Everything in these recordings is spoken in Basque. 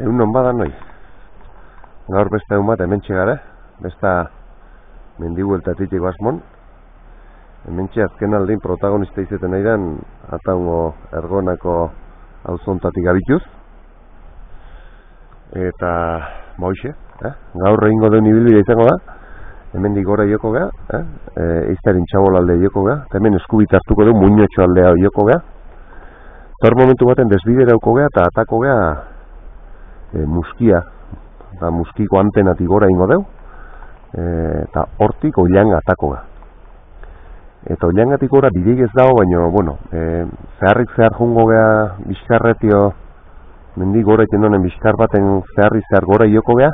Egun non bada noi. Gaur beste egun bat hementxe gara, besta mendibueltatik asmon. Hementxe azken aldin protagonista izeten nahi den, ataungo ergonako auzontatik abituz. Eta, moixe, gaur egingo duen ibilbidea izango da, hemendik gora joko geha, eiztarin txabolalde joko geha, eta hemen eskubit hartuko du muñotxo aldea joko geha. Tor momentu baten desbidera uko geha eta atako geha muskia, eta muskiko antenatik gora ingo deu, eta hortik oilan atako geha. Eta oilangatik gora bideik ez dago, baina, bueno, zeharrik zehar jungo geha bizkarretio, mendik gora iten donen bizkar baten zeharri zehar gora joko geha,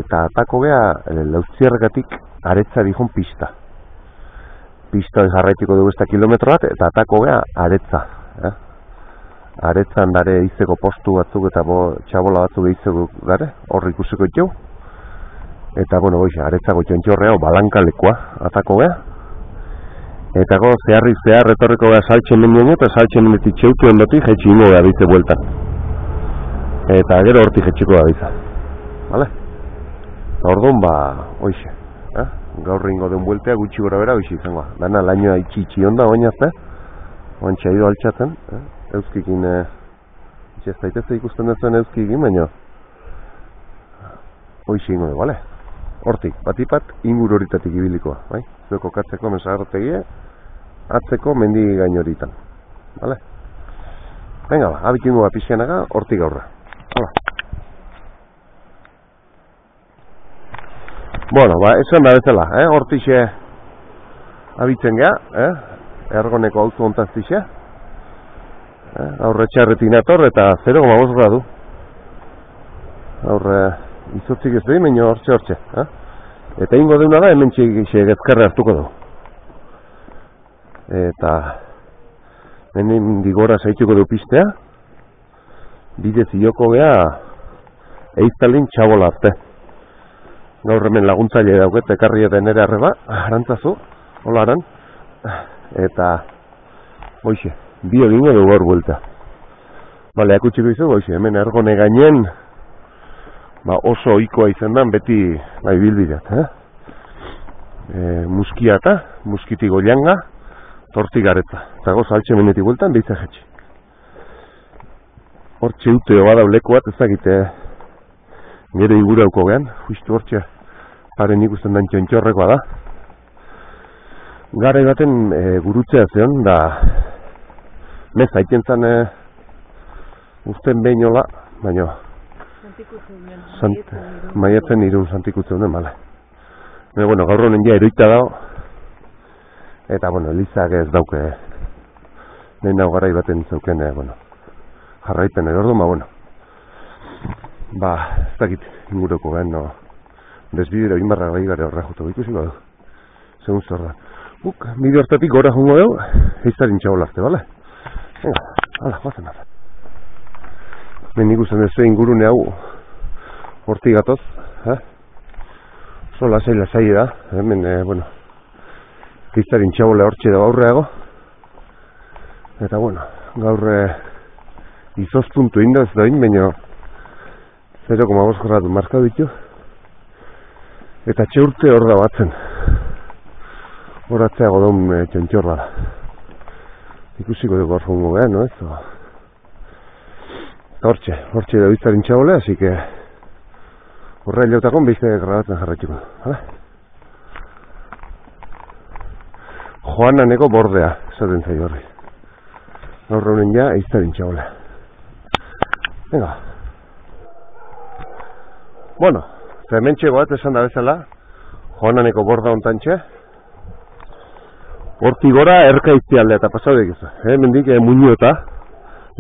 eta atako geha lautzierrekatik aretza dihon pista. Pista jarraitiko dugu ez kilometro bat, eta atako geha aretza. Aretzan dare izeko postu batzuk eta txabola batzuk izeko dare, hor ikusiko itxeu. Eta, bueno, aretzako txontxorrea, balankalekua atako geha. Eta go, zeharrik zehar etorriko geha saltxen mendiaino, eta saltxen menditik txeutu endotik jetxi ingo geha bize bueltan. Eta gero hortik jetxiko geha biza. Vale? Orduan, hoxe. Gaur ingo den bueltea gutxi gora bera, hoxe izango. Dana, lainoa itxi onda, oinazte. Oantxa ido altxatzen. Euskikin, ez daitezte ikusten dezuen euskikin, baina hoxe ingo du, bale? Hortik, batipat, ingur horitatik ibilikoa, bai? Zueko katzeko mensagarrotegie, atzeko mendi gain horitan, bale? Venga, abik ingo pixenaga, hortik aurra. Hala. Bueno, esan da bezala, hortixe abitzen geha, ergoneko auzo ontaztixe. Aurre txarretik nator eta 0,5 gradu. Aurre izotzik ez behin, baina hortxe. Eta ingo deuna da, hemen txegixe gezkarra hartuko du. Eta hemen digora zaituko du pistea. Bidez ioko geha eiztalin txabola arte. Gaur hemen laguntzaile dauket, ekarri eta nere arreba, arantzazu, hola aran. Eta, boixe. Bi egingo dugu hor buelta. Bale, akutsiko izu, hemen ergone gainen oso ohikoa izan da, beti bilbideat. Muskia eta, muskitik oilanga, tortik aretza. Eta goz, altxe menetik bueltan, behitza jetxi. Hor txeuteo badau leku bat, ezagite gero igurauko gehan, justu hor txe, paren ikusten dan txontxorrekoa da. Gara baten gurutzea zeon, da mez, haiten zan usten behin hola, baina maiatzen irun santikutzen honen, bale. Bueno, gaur honen ja eroita dago, eta, bueno, Elizak ez dauke nahi nago garai baten zauken, jarraipen erordu, bueno. Ez dakit inguruko garen, desbidero inbarra gai gare horra jutu, ikusiko du. Segun zer da. Bide hortatik gora jongo dugu, eiztarin txabolarte, bale? Venga, hala, bazen nada. Ben ikusten dezu ingurune hau hortik gatoz, oso lasai da, hemen, eiztarin txabola hortxe da aurreago. Eta, gaur izozpuntu inda ez da baina 0,5 gradu marka ditu. Eta txeurte hor da batzen. Horatzea godon txontxorra da. Ikusiko dugu hor jongo gehan, no ez? Hortxe da biztarin txabole, así que horra hilautakon bizte grabatzen jarratxiko. Joananeko bordea, esaten zai horri. Gaur honen ja, eiztarin txabole. Venga. Hementxego bat esan da bezala, Joananeko borda ontantxe. Hortik gora erkaizti aldea eta pasaudek ez. Mendik muño eta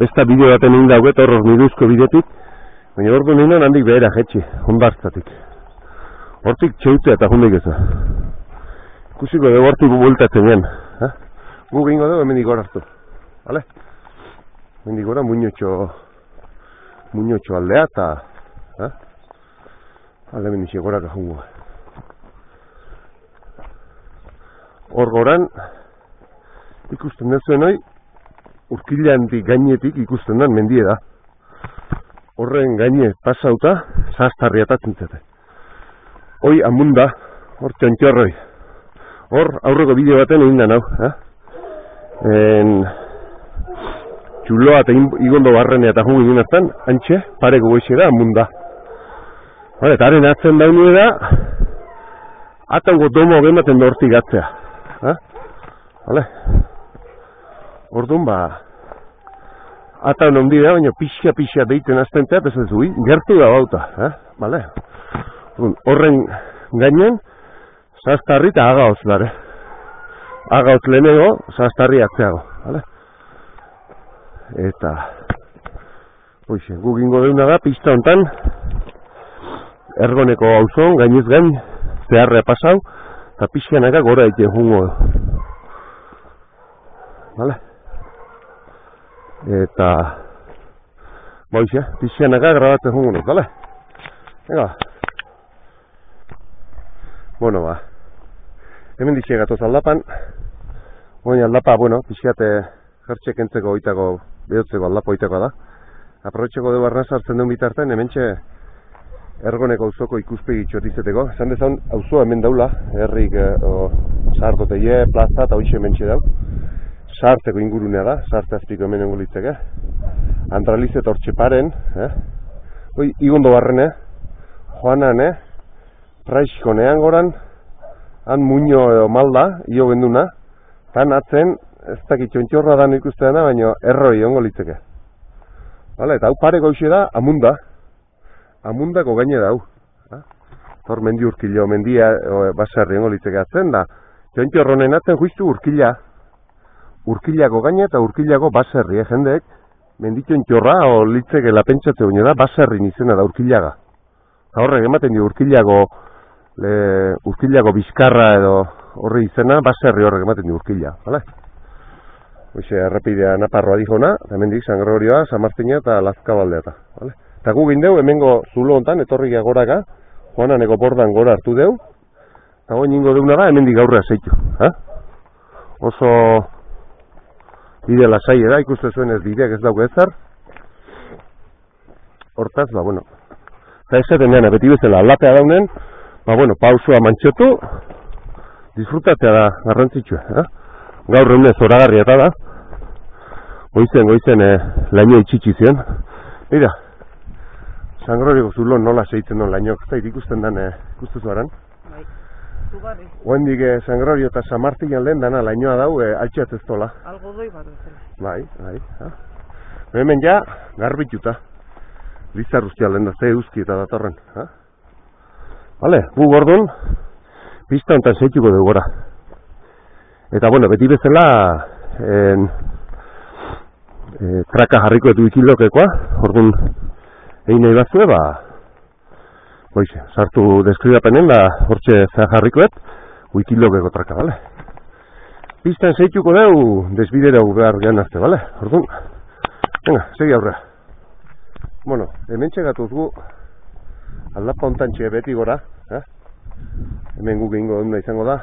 besta bideo baten egin dauget hor niruzko bideotik, baina hor du ninen handik behera jetxi, ondartzatik. Hortik txeutea eta jundik ez. Ikusiko dugu hortik bueltatzen gen. Gu gehingo dugu hemendik gora hartu. Vale? Hemendik gora muñotxo aldea eta hemendik goraka jungo. Hor goran, ikusten dezuen hoi, urkilandik gainetik ikusten den mendie da. horren gaine pasauta, zaztarri atatzen zete. Hoi amunda, hor txontxorroi. Hor aurreko bideo baten egin da nau. Txuloa eta igondo barrenea eta jungu egin hartan, antxe, pareko goixe da amunda. Eta haren atzen daunu da, atango domo gematen da hortik atzea. Orduan ata nondi da, baina pixa deiten aztentea, ez zui, gertu da bauta. Horren gainen, zaztarri eta agaoz dara. Agaoz lehenego, zaztarri atzeago. Eta, gu gingo deuna da, pista hontan, Ergoneko auzon, gainez gain, zeharrea pasau, eta pixkanaka gora egiten jungo. Eta, pixkanaka grabatzen jungo. Venga. Bueno, hemen ditxe gatoz aldapan. Aldapa, pixkate jertxek entzeko oitako, behotzeko aldapa oitako da. Aprobetxeko dugu arnaz hartzen duen bitarten, hemen txe Ergoneko auzoko ikuspegi txotizeteko. Esan dezan, auzoa hemen daula, herrik zahartoteie, plaza eta hoxe hemen txe dau. Zaharteko ingurunea da, zaharte azpiko hemen nengo litzeke. Andraliz eta hortxeparen, igondo barrene, joanan, Praixkonean goran, han muño edo malda, io genduna, tan atzen, ez dakit txontxorra da ikusteana, baina erroi ongo litzeke. Eta hau pare gauxe da, amundako gaine da hau. Hor mendi urkilo, mendia basarri ongo litzeke atzen da, txontxorronen atzen juiztu urkila. Urkilako gaine eta urkilako basarri, jendeek, mendi txontxorra o litzeke lapentsatze baina da, basarrin izena da urkilaga. Horrek ematen di urkilako bizkarra edo horri izena, baserri horrek ematen di urkila. Hoxe, errepidea Naparroa dijona, hemen dik San Gregorioa, San Martina eta Lazkabaldeata. Eta gu gindeu, hemengo zulo hontan, etorrik agoraka, joananeko bordan gora hartu deu, eta goi ningo deuna da, hemen dik aurrea zeitu. Oso bide lasai da, ikuste zuen ez bideak ez dauke ezer. Hortaz, eta ez denean, beti bezala aldapea daunen, pausua mantxotu, disfrutatzea da garrantzitsua. Gaur egunez zoragarria eta da, goizen laino itxitsi zion. Mira, San Gregorioko zulon nola seitzen duen laino, eta ikusten den ikustu zuaran. Oendik San Gregorio eta San Martin alden dana lainoa dau altxeat ez tola. Algo doi bat ezela. Bai. Hemen ja, garbituta. Lizar guztia lehen da, ze euski eta datorren. Gu gordon, pista hontan zeituko dugu gora. Eta, beti bezala, traka jarriko etu ikilokekoa, orduan, egin nahi batzue, sartu deskribapenen, hortxe jarrikoet, wikilokeko traka, bale? Pistan zeituko dugu, desbidera behar ganazte, bale? Orduan, venga, segi aurrea. Hemen txegatuz gu, aldapa hontan txe beti gora, hemen guk egingo duguna izango da,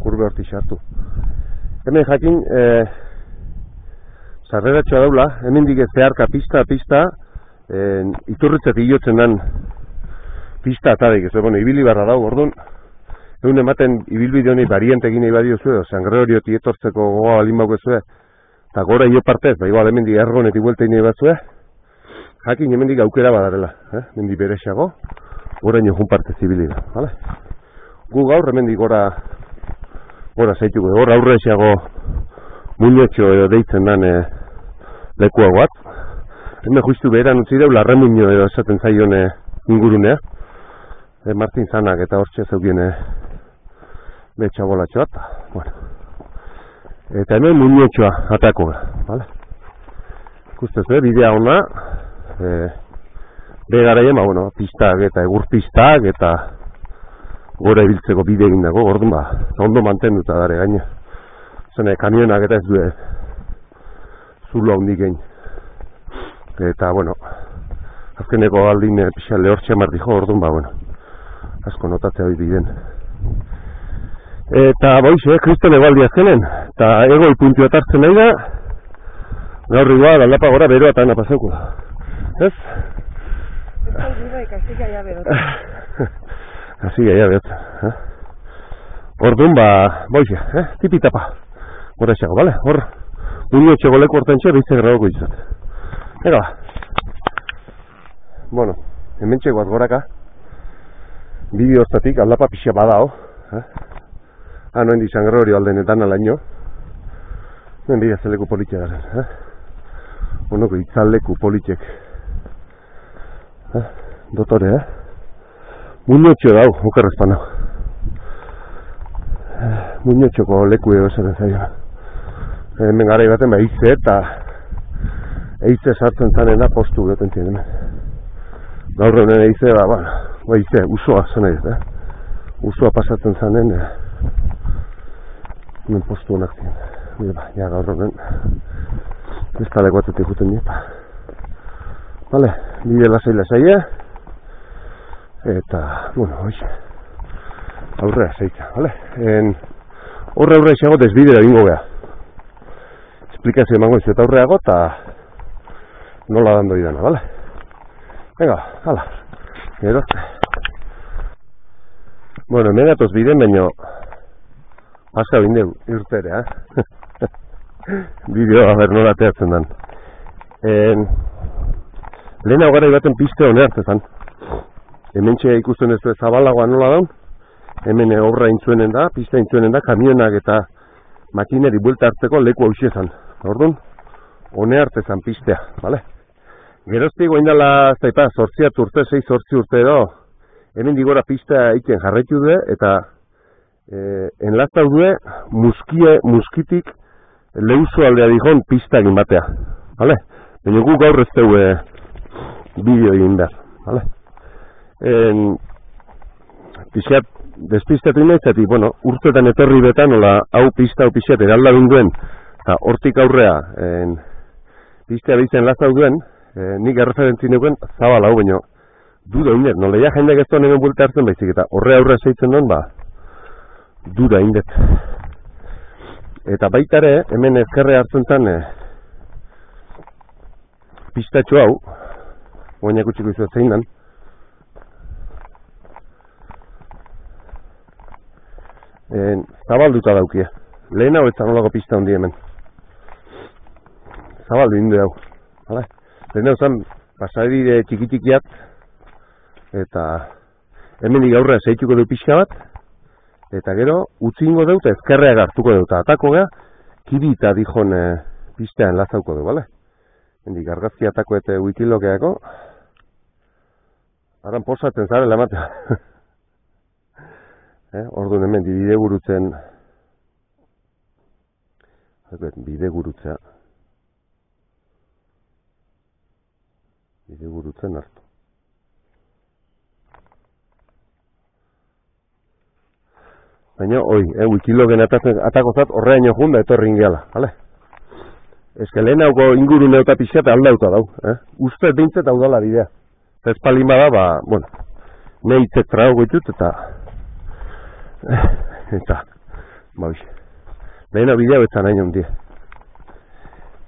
kurbe horti sartu. Hemen jakin, sarreratxoa daula, hemen dik zeharka pista, iturritzat iotzen dan pista atadik, ibili barra dago, orduan, egun ematen ibilbide honi bariante egin nahi badio zue, San Gregorio tietortzeko gogoa balin bauko zue, eta gora io partez, igual hemen dik Ergonetik buelta egin nahi bat zue, jakin hemendik aukera badarela, hemendik berexago, gora ino jun parte zibili da, vale? Gu gaur hemendik gora zaituko, gora aurrexago muñotxo edo deitzen dan lekua bat. Hemen juiztu beheran utzi deu, larremuño edo esaten zaion ingurunea. Martin Zanak eta hortxe zeukien betxabolatxo bat. Eta hemen muñotxoa atako da, vale? Ikustez, bidea ona, begaraien, pistak eta egurpistak eta gora ibiltzeko bide egin dago, orduan ondo mantenduta dare gaina. Zene, kamionak eta ez du zulo handik egin. Eta, azkeneko aldin pixal lehortxe mardi jo, orduan, asko notatzea bideen. Eta, kriston egualdi azkenen, eta egoi puntu atartzen nahi da, gaur igual aldapa gora beroa eta ana pasauko. Ez? Kasika ya berot. Kasika ya berot. Orduan, boixe, tipitapa. Gora xago, bale? Hor, unio txego leku horten txe, behize graboko izat. Ega, bueno, hemen txegoaz goraka, bideo hortatik, aldapa pixa badao. Noen dizan gero hori aldenetan alaino. Hemen bidea zeleku politxe garen. Onoko itzaleku politxek. Dotore, muñotxo dau, okerrezpan hau. Muñotxoko leku ego esaten zaio. Hemen gara ibaten, eize eta eize sartzen zanena postu geten ziren. Gaur honen eize, eize, usoa zan ez, usoa pasatzen zanen, hemen postu honak ziren. Ja, gaur honen, ez taleko atetik juten dira. Vale, bide lasai, eta, bueno, hoxe, aurrea zeitza, vale? Horre aurrea isago desbidera bingo beha. Esplikazio emango izuet aurreago eta nola dando idana, vale? Venga, hala, erote. Bueno, megatoz biden, baino, paska binde urtere, Bideo, a ber, nola teatzen dan. Lehen hau gara ibaten piste hone hartzezan. Hemen txea ikusten ez zabalagoa nola daun. Hemen obra intzuenen da, pista intzuenen da, kamionak eta makineri buelta hartzeko leku hausiezan. Orduan, hone hartzezan pistea, bale? Geroztik goindala, zaipa, 8 urte, 6 urte edo, hemen digora pista iken jarraitu du, eta enlazta du muskitik leuzo aldea dihon pista egin batea, bale? Baina gu gaur ez dugu bideo egin behar, bale? Pixat, despistatu inaitzatik, bueno, urtetan etorri betan, hola, hau pixat eralda duen, eta hortik aurrea, pistea behitzen lazau duen, nik erreferentzi neuken zabal hau, baino, duda indet, nola ja jendek ez duen hemen buelta hartzen baizik, eta horre aurrea zeitzen duen, duda indet. Eta baitare, hemen ezkerre hartzen zen, pistatxo hau, oainak utxiko izuet zein dan, zabalduta daukie. Lehen hau ez zanolako pista hondi hemen. Zabaldu indu hau. Lehen hau zan, pasabide txiki-txikiat, eta hemen gaurra zeituko du pixka bat, eta gero, utzi ingo dut, ezkerreak hartuko dut, atako gea, kibita dihon pistean lazauko du, bale? Hendik, argazki atako eta wikilokeako, aran posatzen zarela ematea. Orduan hemen bidegurutzen hartu. Baina, wikilogen atakozat horreaino junda etorri ingeala, bale? Ez que lehen hauko ingurune eta pixata aldauta dau, Uste bintzet hau dala bidea. Eta ez palin bada, bueno, nehitzek trago ditut eta lehen hau bidea betzan hain ondia.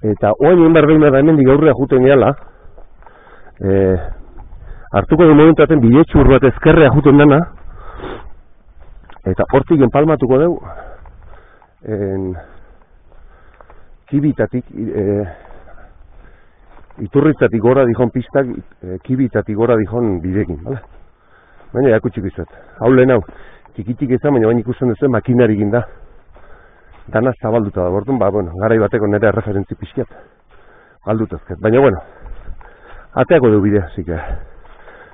Eta oain egin behar da hemen digaurrea juten gehala, hartuko du momentuaten bide txur bat ezkerrea juten dana, eta hortik enpalmatuko dugu, kibitatik, iturritzatik gora dihon pistak, kibitatik gora dihon bidekin, bale? Baina jakutsik izuet. Hau lehen hau, txikitik ezan, baina baina ikusten duzu makinarik da. Dana zabalduta da, bortun, bueno, garai bateko nire referentzi pixkiat. Galdutazket, baina, bueno, ateako du bidea, zike.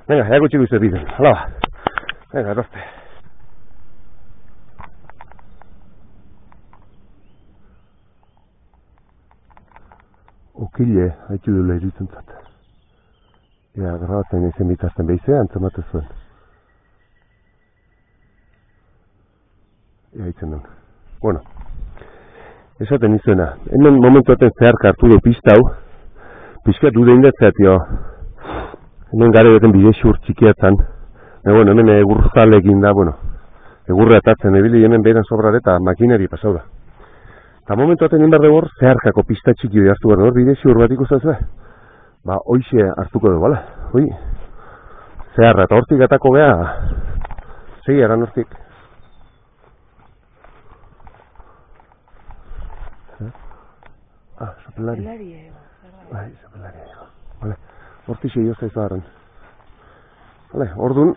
Venga, jakutsik izuet bideen, hala ba. Venga, eroste. Okile, haitu dula iruditzen zat. Grabatzen izen bitazten behizea, antzamatu zuen. Haitzen duen. Bueno, esaten izuena. Hemen momentuaten zeharka hartu du pista hau. Piskat dude indatzeatio. Hemen gare beten bide xur txikiatzen. Bueno, hemen egurrzalekin da, bueno. Egurre atatzen ebili hemen beheran sobrare eta makineri pasau da. Eta momentuaten inbar dugu hor, zeharkako pista txiki hori hartu behar dugu, bide xur bat ikustatzea. Hoixe hartuko dugu, bala? zeharra, eta hortik atako geha, segi eran hortik. Zapelari. Bai, zapelari. Vale, hortik segi hozta izaharren. Vale, orduan,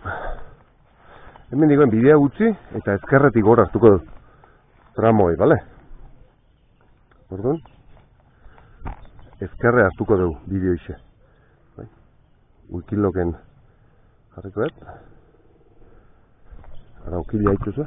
hemen digoen bidea gutxi, eta ezkerretik gora hartuko dut. Tramoi, vale? Orduan, ezkerre hartuko dugu bideo ixe. Ukiloken jarriko dut. Ara ukila haitzuzu.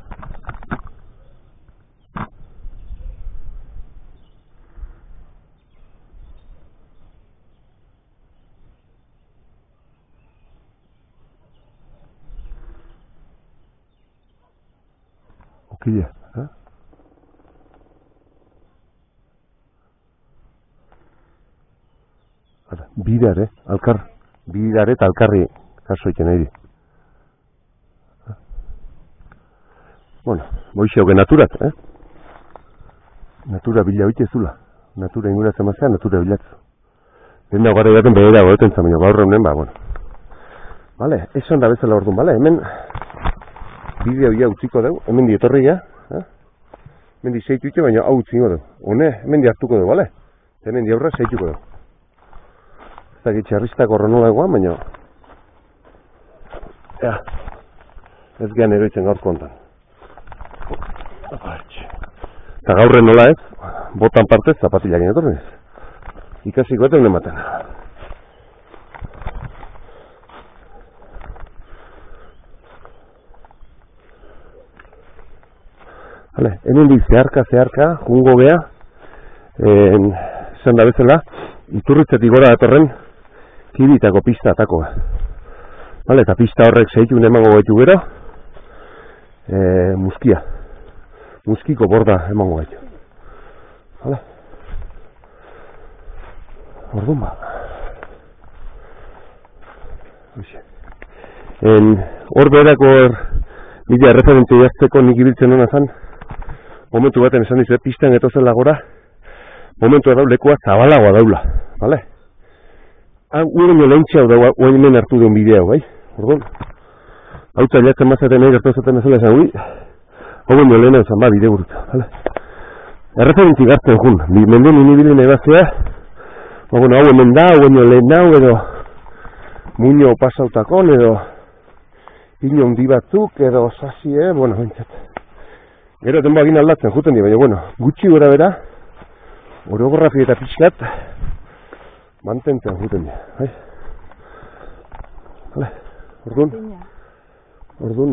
Ukila, eh? Bidare, alkar. Bidare eta alkarri kaso egiten nahi di. Bueno, boixe hoge naturat, eh? Natura bila hoite zula. Natura inguratzen mazea, natura bilatzu. Denda gara edaten behera goetan zamino, gaur reunen, ba, bueno. Vale, esan da bezala orduan, vale? Hemen bideo ia utziko dugu, hemen di etorria, eh? Hemen di seitu ite, baina hau utzingo dugu. Hone, hemen di hartuko dugu, vale? Hemen di aurra seituko dugu. Ez da gitxarriztak horro nola egoan, baina... Ja, ez gehan eroitzen gaur kontan. Eta gaurren nola ez, botan partez zapatilak enetorren ez. Ikasiko eta ematen. Vale, hemen di zeharka, jungo gea, esan da bezala, iturritzetik gora datorren, kibitako pista atako. Vale, eta pista horrek zeitun emango gaitu gero, muskia. Muskiko borda emango gaitu. Vale. Orduan ba. Hor beherako bidea referente jazteko nik ibiltzen hona zan, momentu baten esan dizu, pistan etozen lagora, momentu edau lekoa zabalagoa daula. Vale? Uren jo lehentxe hau daua, oain hemen hartu duen bidea, bai? Orduan, hau txailatzen mazaten nahi gertu zaten ezela esan, ui, hau jo lehena esan, ba, bide burutza, vale? Erreferentzi gartzen jun, menden inibilin egazea, ba, bueno, hau hemen da, hau lehen dau, edo muño pasautakon, edo ino hundi batzuk, edo sasie, bueno, bentsat. Gero denbo agin aldatzen juten di, baina, bueno, gutxi gora bera, orografia eta pixkat, mantentzen juten di, bai? Vale, orduan,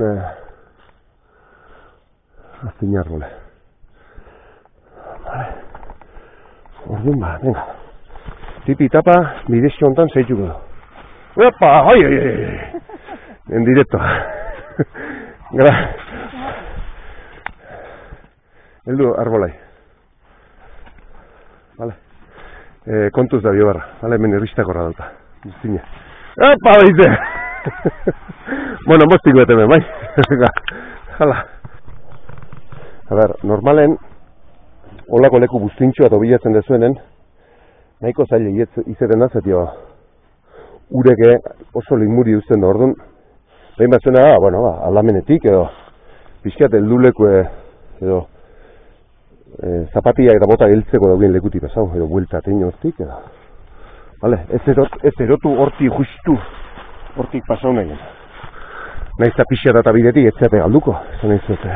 aztin arbole. Vale, orduan ba, venga. Tipi tapa, bidezio hontan zeituko du. Epa, ai. En directo. Heldu arbolai. Vale. Kontuz da biobarra. Vale, hemen irristakorra dauka. Iztine. Epa, baite! Bueno, mostik bete hemen, bai? Hala. A ber, normalen, holako leku buztintxoa eta bilatzen dezuenen, nahiko zaila izeten da, zetio, ureke oso limuri uzten da, orduan, behin bat zuena, bueno, aldamenetik, edo, pixkat elduleko, edo, zapatiak eta bota geltzeko daugien lekutik pasau, edo buelta atein hortik, edo, vale, ez erotu hortik justu, hortik pasau nahi. Naizta pixat eta bidetik, etzeate galduko, esan nahi zute.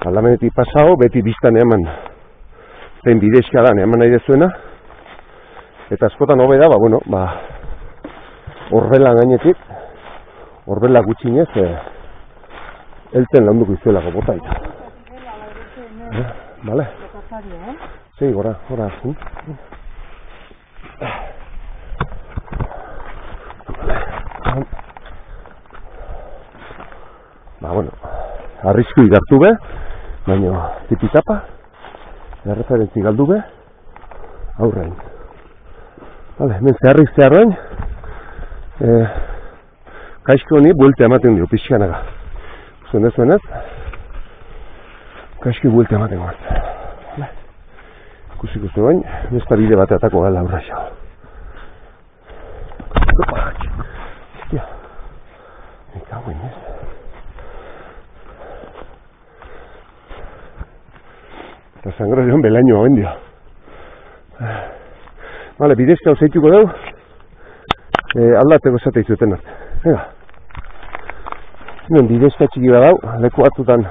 Aldamenetik pasau, beti biztan eman, zein bidezka da, eman nahi dezuena, eta askotan hobe da, bueno, horbela gainetik, horbela gutxinez, elten launduko izuelako bota eta. Vale? Sí, gora. Bueno, arrisku igartu be, baina tipitapa, erreferentzi galdu be, aurrein. Vale, hemen zeharroin, kaizko honi buelte ematen dio, pixkanaga. Zuen ez, kaizki buelte ematen goaz. Ikusiko zuen bain, nesta bide bat atako gala aurra xo. Sangrorion belaino hauen dio. Vale, bidezka oseituko dugu. Aldateko esate izuten arte. Ega. Bidezka txiki da dau, leku batzutan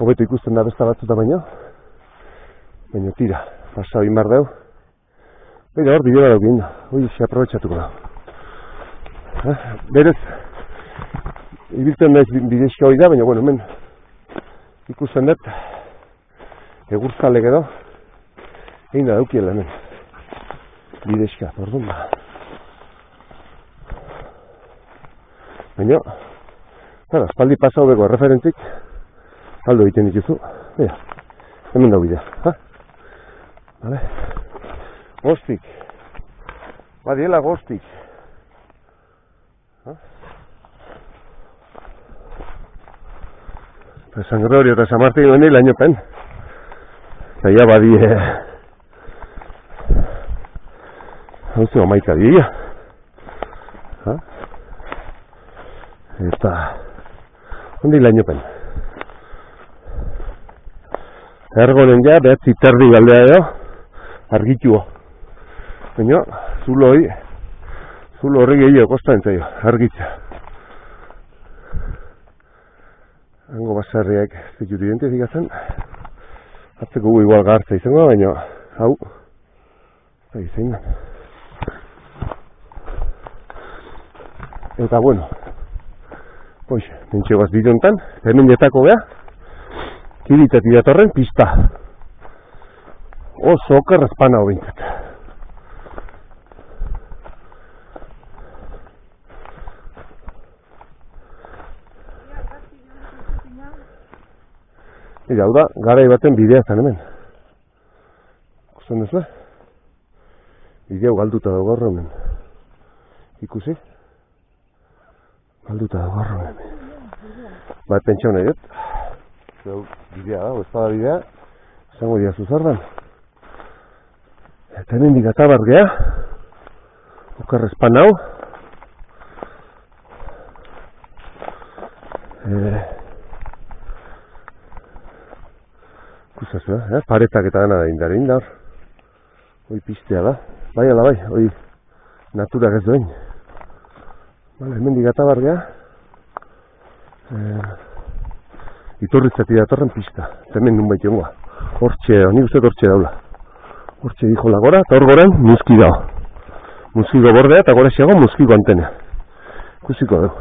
hobeto ikusten da besta batzuta baino. Baina tira, pasa hori mar dugu. Bera hor, bidea dauk egin da. Hoi, xe aprobetxatuko da. Berez, ibiltzen naiz bidezka hori da, baina, bueno, hemen ikusten dut, egurtzalek edo, egin da daukiela hemen. Bidezka, orduan da. Baina, espaldi pasau beko referentzik, aldo egiten dituzu. Bera, hemen da bidea. Vale. Goztik. Badiela goztik. San Gregorio eta San Martin honi laino pen. Eta ya badie... Hau zego maika dira. Eta... Hondi laino pen. Ergonen ja, behatzi terdi galdea edo, argituo. Baina, zulo horri gehiago kostan zaio, argitza. Hango basarriak zitut identifikatzen. Atzeko gu igual gartza izango, baina, hau, eta izan. Eta, bueno, hoxe, nintxegoaz bidontan, hemen jetako beha, kiritetik datorren pista. Oso oker espana hobintzat. Hau da, garai baten bidea zen hemen. Ikusten ez da? Bidea galduta dago gaur hemen. Ikusi? Galduta dago gaur hemen. Bat pentsau nahi dut. Bidea da, ez da bidea. Zango dia zuzardan. Eta hemen digatabar geha. Okarrezpan hau. Paretak eta gana da indar. Hoi pistea da. Bai, ala bai, hoi naturak ez duen. Vale, hemen digatabar geha. Iturritzatik datorren pista. Hemen nun baita ongoa. Hortxe, nik uste hortxe daula. Hortxe dijo lagora, eta hor goren muski dao. Muskiko bordea eta gore xeago muskiko antena. Ikusiko dugu,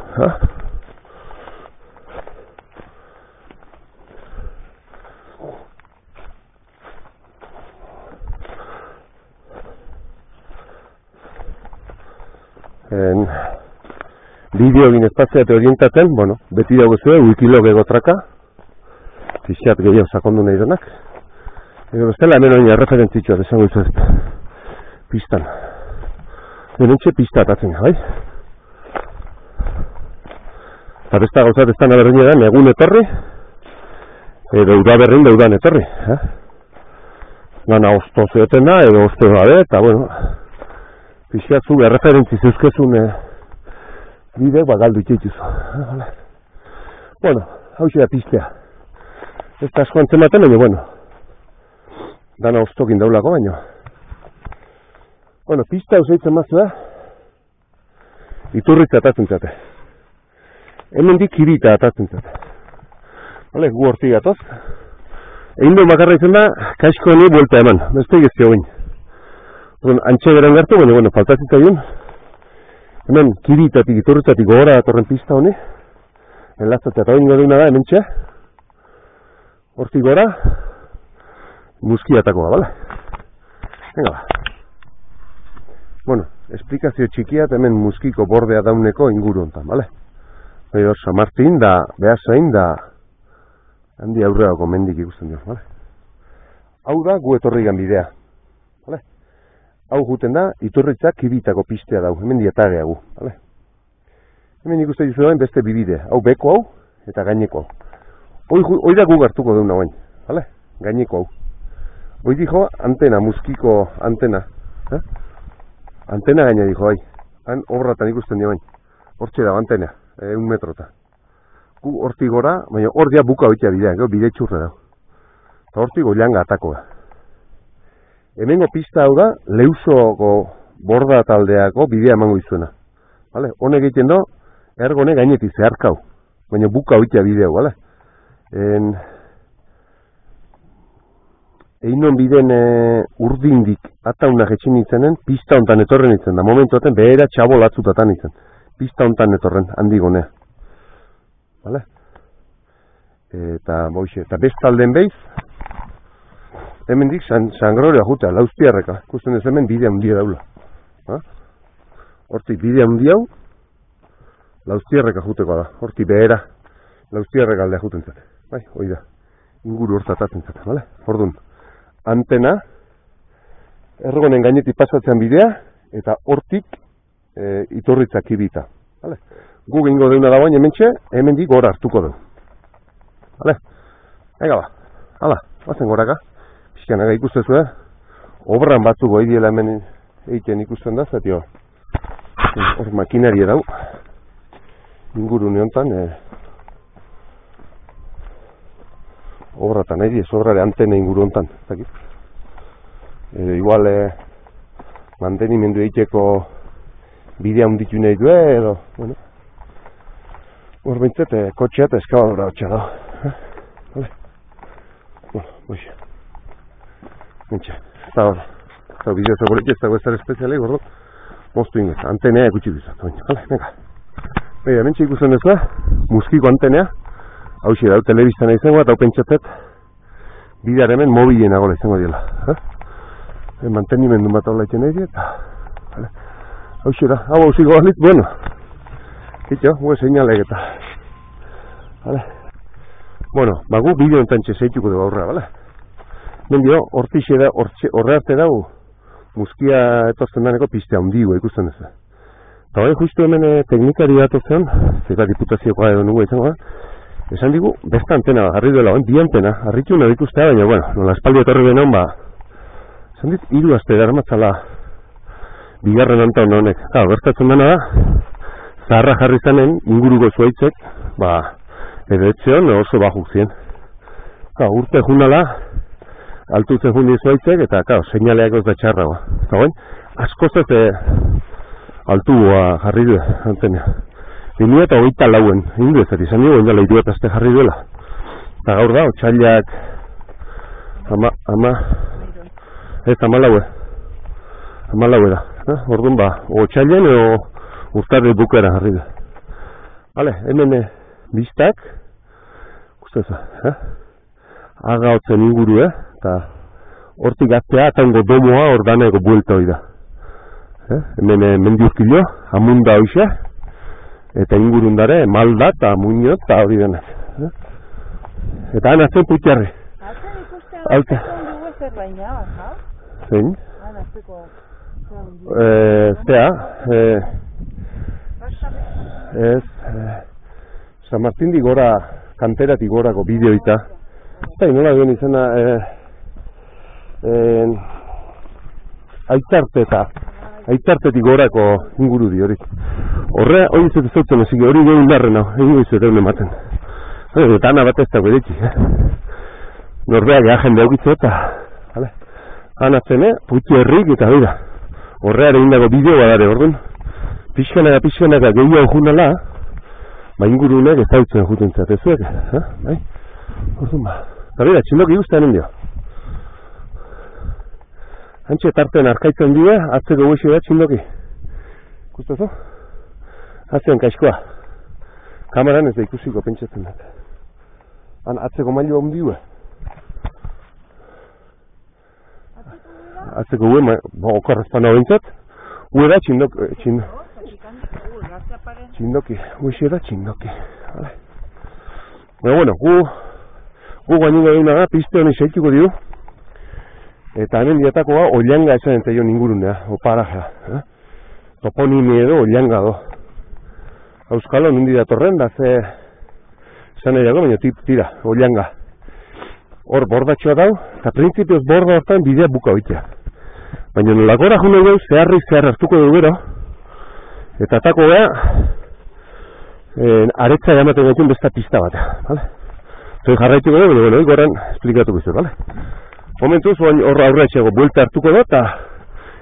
Bideo egin espazioa eta orientatzen, bueno, beti dago zuen, wikilog egotraka, fixiat gehiago sakondu nahi denak. Ego bestela hemen oina referentzitsua desango izuet, pistan. Benentxe pista atatzen, bai? Eta besta gauzat ez dana berdin edan, egun etorri, edo udaberrin da udan etorri. Gana osto zeoten da, edo osto gabe, eta bueno, fixiat zu referentzi zeuzkezun bide, galdu itxeituzu. Bueno, hau da pistea. Ez da asko antzematen, baina, bueno, dana ostokin daulako, baina. Bueno, pista usaitzen mazu da, iturritza atatzen zate. Hemen dik kirita atatzen zate. Vale, gu horti gatoz. Egin duen bakarra izan da, kaixko honi buelta eman, beste egizio guen. Antxe beren gertu, baina, bueno, faltatzita diun. Hemen, kiritatik, iturritzatik gogora datorren pista honi. Enlazatzea eta hori duna da, hemen txea. Hortik gora, muskiatakoa, bale? Venga, ba. Bueno, esplikazio txikia hemen muskiko bordea dauneko inguru hontan, bale? Hor, San Martin da, Beasain da, handi aurreako mendik ikusten dio, bale? Hau da, gu etorrigan bidea, bale? Hau guten da, iturritzak kibitako pistea dau, hemen diatagea gu, bale? Hemen ikusten dizu dauen beste bibide, hau beko hau eta gaineko hau. Hoi da gu gartuko deuna guen, bale? Gaineko hau. Hoi dijo antena, muskiko antena. Antena gaina dijo, bai. Han obratan ikusten dio bain. Hortxe da, antena, 1 metrota. Gu hortik gora, baina hor dia buka oitea bidea, bide txurra da. eta hortik Ollanga atakoa. Hemengo pista hau da, Leusoko borda taldeako bidea emango izuena. Vale? Honek egiten do, ergone gainetik zeharkau, baina buka hoitea bideu, vale? Einon biden urdindik ataunak etxin itzenen, pista hontan etorren itzen da. Momentu aten behera txabol atzutatan itzen. Pista hontan etorren, handigonea. Vale? Eta bestalden behiz, hemen dik sangrorea jutea, Laustiarreka. Ikusten ez hemen bidea handia daula. Hortik bidea handia hau, Laustiarreka juteko da. Hortik behera, Laustiarreka aldea juten zate. Bai, hoi da. Inguru hortatatzen zate, vale? Orduan, antena, ergonen gainetik pasatzen bidea, eta hortik iturritzak ibita. Vale? Gu gingo deuna da baina hemen dik gora hartuko du. Vale? Ega ba, hala, bazen goraka. Pixkanaga ikustezu, obran batzuk oidiela hemen egiten ikusten da, zatio. Hor makinaria dau. Inguru neontan, obratan, obrare antena inguru hontan, zakit. Igual, mantenimendu egiteko bidea hunditu nahi du, edo, bueno. Hor bintzet, kotxea eta eskabadora hotxa da. Vale? Bueno, boixe. Mentxe, ez da hor. Ez da bideo zagoretxe, ez dago ezar espezialei, gordo. Moztu ingez, antenea ekutsi duzat. Vale, venga. Begira, mentxe ikusten duzua, muskiko antenea. Hau xe, dau telebiztana izango, eta hau pentsatet bidear hemen mobilen agola izango diela. Mantenimendu bat hau laiten nahi dieta. Hau xe da, hau hausiko balit, bueno. Kitxo, hue seinalek eta. Bueno, bagu bideo entantxe zeituko dugu aurra, bale? Mendio, hortixe da, horre arte dau, muskia etortzen daneko piste handigo ikusten ez. Eta bai, justu hemen teknikari bat ozean, zeka diputaziokoa edo nugu izango da, esan digu, besta antena bat, harri duela, bi antena, harritu nahi ikustea, baina, bueno, nola espaldi etorri benon, ba, esan dit, 3 aste darmatzala bigarren antan honek. Gertatzen dena da, zaharra jarri zanen, inguruko zuaitzek, ba, edo etxeon oso bajuk ziren. Urte junala, altutzen jundi zuaitzek, eta, seinaleak ez da txarragoa. Eta guen, askoz ez altua jarri du, antena. 2024 egin du ez, izan dugu, indala 3 aste jarri duela. Eta gaur da, otxailak, amalaue da. Orduan ba, otxailen edo urtarri bukera jarri du. Vale, hemen biztak, guzteza, agaotzen inguru, eta hortik atzea atango domoa hor daneko buelta hori da. Hemen mendiuzkilo, amunda hoxe, eta ingurundare malda eta muño eta hori denak. Eta han atzen putiarri. Atzen ikustea dugu ezer baina, ha? Zein? Han azteko... San Martín di gora, kanteratik gorako bideoita. Eta nola duen izena... Aitzartetik gorako inguru di hori. Horre, hori izate zautzen ezik, hori gehun darren hau, egin izate egun ematen. Eta ana bat ez da beretxik, Norbeak ea jende aukitzu eta... Anatzen, puti herrik eta bera. Horreare indako bideoa dare, orduan. Pixkanaka gehiago junala, ba ingurunek ez dautzen juten zatezuek, bai? Orduan ba. Eta bera, txindoki guztaren dio. Hantxe tarten arkaitzen dio, atzeko guexi da txindoki. Gustazo? Atzean kaizkoa. Kameran ez da ikusiko pentsatzen dut. Han atzeko mailua hundiue. Atzeko ue, okorrezpan hau bintzat. Ue da txindoki. Uexi da txindoki. Bueno, gu guainunga duna da, piste honi seituko dio. Eta hemen diatakoa Ollanga esan entzaion ingurunea, oparajea. Toponimi edo Ollanga do. Euskalo nundi datorren, da ze... Esan nahi dago, baina tira, Ollanga. Hor bordatxoa dau, eta prinsipioz borda hortan bidea buka oitea. Baina nola gora june dugu, zehar hartuko dugu gero, eta atako beha, aretza jamaten gaitun besta pista bat. Zoi jarraituko da, bueno, goran esplikatuko izan, bale? Momentuz, hor aurre etxego buelta hartuko da, eta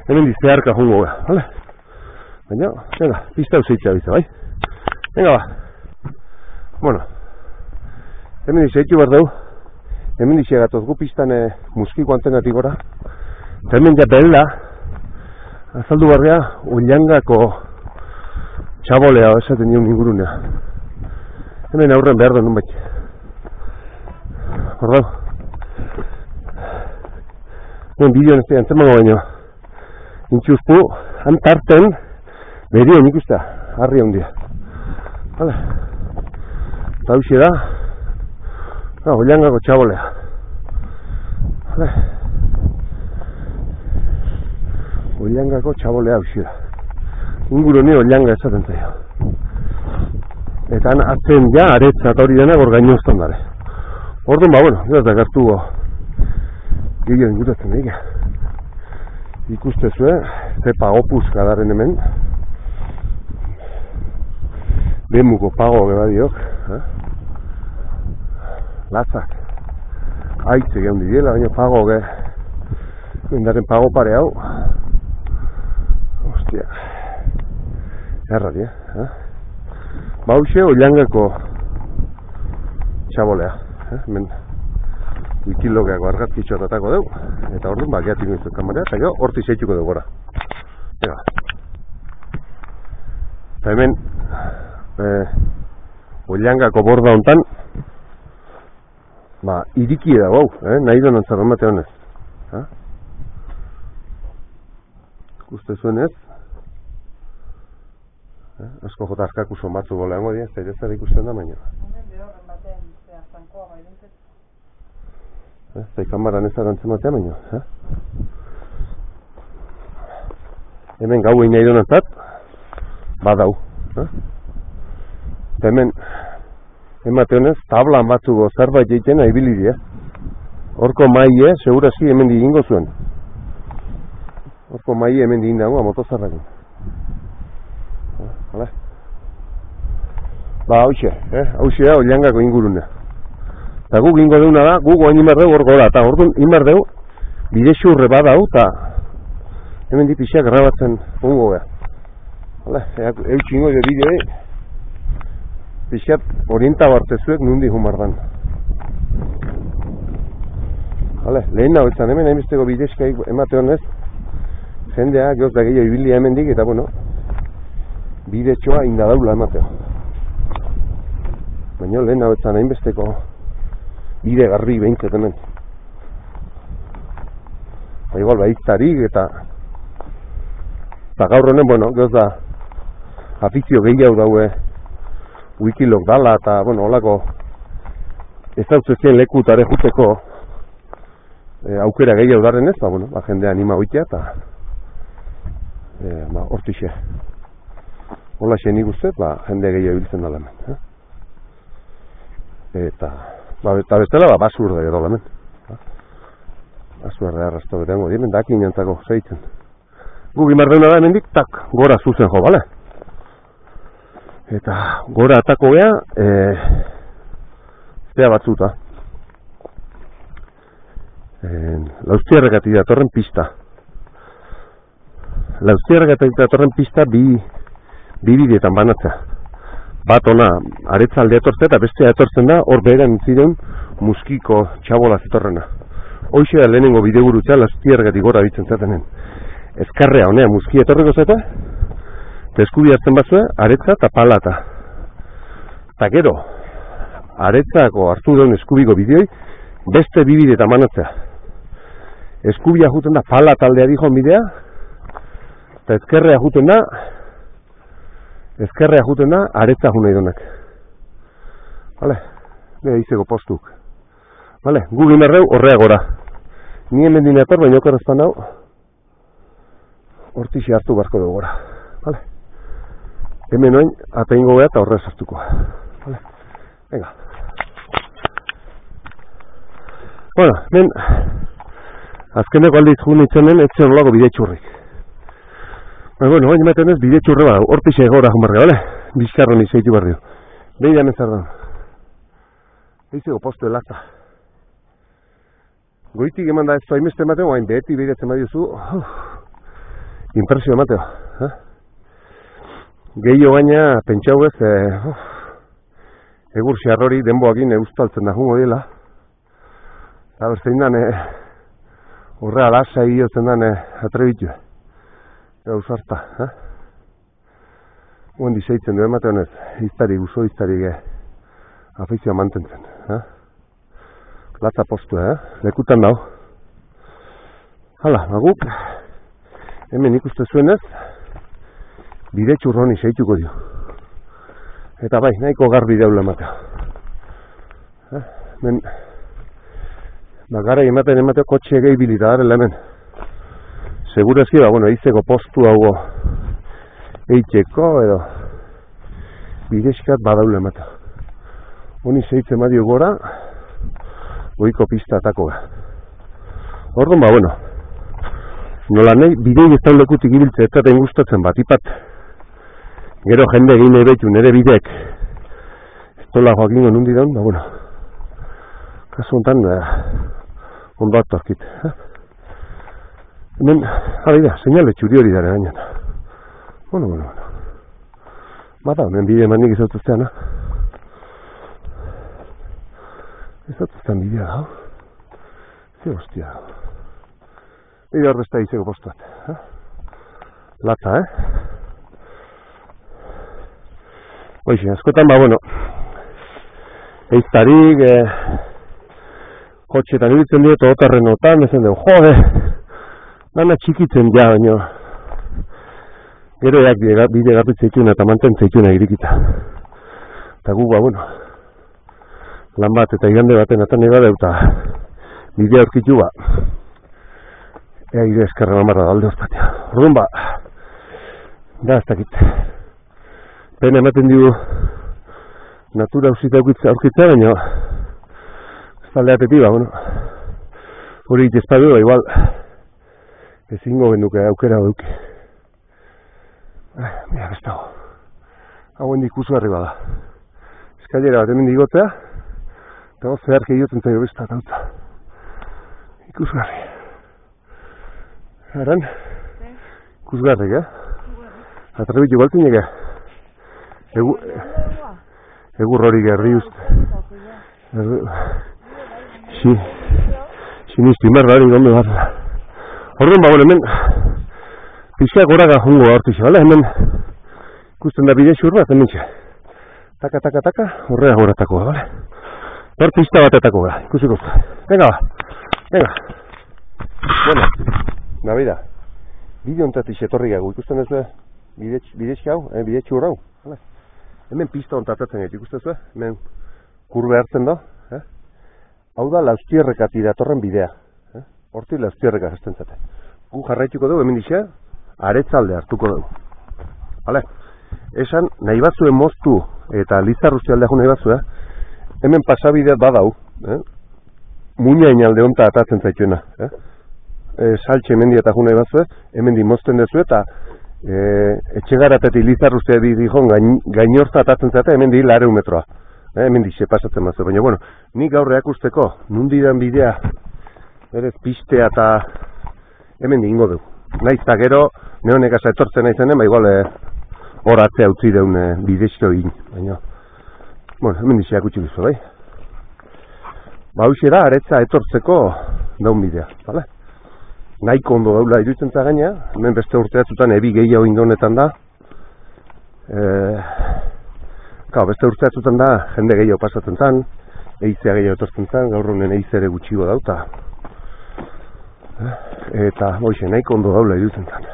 hemen diztearka jungo gara, bale? Baina, venga, pista useitzea biza, bai? Venga, ba. Bueno, hemen dizeitu behar dugu, hemen dizegatoz gu pistan muskiko antenatik gora, eta hemen ja bella, azaldu barria, Ollangako txabolea, esaten nion ingurunea. Hemen aurren behar da nun bat. Hor dago. Hemen bideoan ez da antzemango baino. Intxuztu, antarten, berien ikusta, harri handia. Hala. Eta hauxe da, Ollangako txabolea. Hala. Ollangako txabolea hauxe da. Ingurune Ollanga esaten zaio. Eta atzen ja, aretza eta hori dena gorgaino uztan dara. Orduan, ba, bueno, ez da gartugo gehiago inguratzen ega. Ikustezue, zepa opuzka daren hemen. Bemuko pago geba diok. Latzak. Aitze gehan diela, baina pago ge. Bendaren pago pare hau. Ostia. Errati, Bauxe Ollangako txabolea. Hemen wikilogeako argazkitxo atatako dugu. Eta orduan, ba, gehatik nizut kamarea, eta gero horti zeituko dugu gora. Eta hemen Ollangako borda hontan, ba, irikie dago, nahi donan zerren bate honez. Ikuste zuen ez? Asko jota askakuso batzu goleango dira, ez da ikusten da baina. Behorren batean, zankoa bairentzet. Zai kamaran ez arantzen batean baina. Hemen gau egin nahi donantzat, badau. Eta hemen, emate honez, tablan batzuko zerbait egiten ibili dira. Horko maie, segurazki hemen digingo zuen. Horko maie hemen digin dago, motozarrakin. Hala. Ba, hauxe, hauxe da Ollangako ingurunea. Eta guk ingo deuna da, guk oain imardeu hor gora, eta orduan imardeu bide xurre badau, eta hemen dipixak grabatzen ungo beha. Hala, eutxi ingo de bideo, pixat orienta bartezuek nundi humardan. Hala, lehen hau etzan hemen, hainbesteko bidezka emate honez, jendea, gehoz da gehiago ibilia hemen dik, eta bueno, bide txoa indadaula emateo. Baina lehen hau etzan hainbesteko bide garbi behintzet hemen. Ba, igual, bahiztarik eta gaur honen, bueno, gehoz da afizio gehiago daue wikilog dala eta, bueno, holako ez dauzezien lekutare juteko aukera gehiago darren ez, ba, bueno, ba, jendea anima hoitea eta ba, hortixe. Hola xe nik uste, ba, jende gehiago biltzen dala hemen. Eta bestela, ba, basurde edo hemen. Basurde arrasto betengo, hemen daki inantzako zeitzen. Guk imardeuna da hemen dik, tak, gora zuzen jo, bale? Eta gora atako gea, zea batzuta. Lauztiarragatik datorren pista. Lauztiarragatik datorren pista bi bideetan banatzea. Bat ona, aretza alde etortzea eta bestea etortzen da, hor beheran ziren muskiko txabola zetorrena. Hoxe da lehenengo bidegurutza, Lauztiarragatik gora ditzen zatenen. Ezkarrea honea muski etorreko zeta, eta eskubi hartzen batzue, aretza eta palata. Eta gero, aretzako hartu duen eskubiko bideoi, beste bi bideetan banatzea. Eskubia juten da pala taldea dijon bidea, eta ezkerrea juten da aretza juna idonak. Vale, bera izego postuk. Vale, gu gimarreu horrea gora. Ni hemen dineator, baina okerrezpan hau, hortixi hartu barko dugu gora. Vale, hemen oin, ateingo beha eta horrez hartuko. Vale, venga. Bueno, men, azkeneko aldiz jun itzenen, etxe horrelako bide txurrik. Bueno, baina ematen ez, bide txurre bada, hortixe gora jun barri, bale? Bizkarro nizeitu barrio. Behi da hemen zer da. Eizego postu elata. Goitik eman da ez du hainbeste ematen, oain beti behiratzen badiozu, impresio emateo. Gehio gaina, pentsau ez, egur xarrori denboakin eustaltzen da jungo dela. Eta berzein dan, horrea lasa egiotzen dan atrebitu. Gauz harta. Guen diseitzen du emate honez, iztari, uso iztari afizioa mantentzen. Latza postu, lekutan dau. Hala, maguk, hemen ikuste zuenez, bide txurroni seituko dio. Eta bai, nahiko garbi daula ematea. Men, gara emateo kotxe gehi bilita garela hemen. Segurezki, eizeko postu hau eitxeko edo bidezkat badaula ematea. Honi zeitzen badio gora, goiko pista atako ga. Orduan nola nahi bidei ez taulekutik ibiltze eta den gustatzen batipat. Gero jende egin ebetu nire bidek ez tola joakingo nundi daun, kasu honetan ondo atorkit. Hemen, seinale txuri hori dara gainan. Bada, hemen bide eman nik izautuztean, izautuztean bidea da, ze hostia. Bide horrezta izego postuat. Latza, Hoxe, askotan, eiztarik, kotxetan ibiltzen dut, otarren notan, ezen dugu, dana txikitzen ja, baino. Gero bide garbitzeitzuna eta mantentzeitzuna irikita. Eta gu, lan bat eta igande baten atan eba deuta bidea aurkitu ea ire eskerra mamarra galde hortatea. Orduan da ez dakit. Pena ematen dugu natura ausita aurkitzea, baina ez taldeatetik, hori itezpadu, igual ezingo genduke aukera duke. Mira, ez dago. Hauen ikusu harri bada. Eskailera bat hemen digotzea, eta zeharki iotzen zaio besta tautza. Ikusgarri. Eran? Ikusgarrik, Atrebitu baltinek, Egur hori gerri uste. Sinistu inberda hori gondo bat. Orduan hemen pixka goraga jungo hortixe, hemen ikusten da bide xur bat, hemen txe. Taka, horrea goratako, bale? Hor pista batetako gara, ikusiko. Venga. Nabida, bide ontatik etorri gagu, ikusten ez bidezki hau, bidezki hor hau. Hemen pista ontatatzen gaitu, ikusten ez, hemen kurbe hartzen da. Hau da lauztierrekati datorren bidea. Hortik lauztierreka jasten zate. Gu jarraituko dugu, hemen dixea, aretzalde hartuko dugu. Bale? Esan, nahi batzuen moztu eta Lizarruzti aldeako nahi batzua, hemen pasabideat badau, muina inalde honta atatzen zaituena. Saltxe hemen dieta nahi batzua, hemen di mozten dezu eta etxegaratetik Lizarruzti dihon gainorta atatzen zate, hemen di 100 metroa. Hemen dixe pasatzen batzua, baina nik gaur eakusteko, nundidan bidea, berez pistea eta hemen ingo dugu. Naiz eta gero, neonek asa etortzen naizenen, igual horatzea utzi deun bidezko egin. Baina, hemen dizeak utzi duzu, bai? Hauxe da, aretza etortzeko daun bidea, bale? Nahiko ondo daula iruditzen gaina, hemen beste urteatzutan ebi gehiago indonetan da. Beste urteatzutan da, jende gehiago pasatzen zan, eizea gehiago etortzen zan, gaur honen eiz ere gutxigo dauta. Eta, nahiko ondo daula iruditzen zan.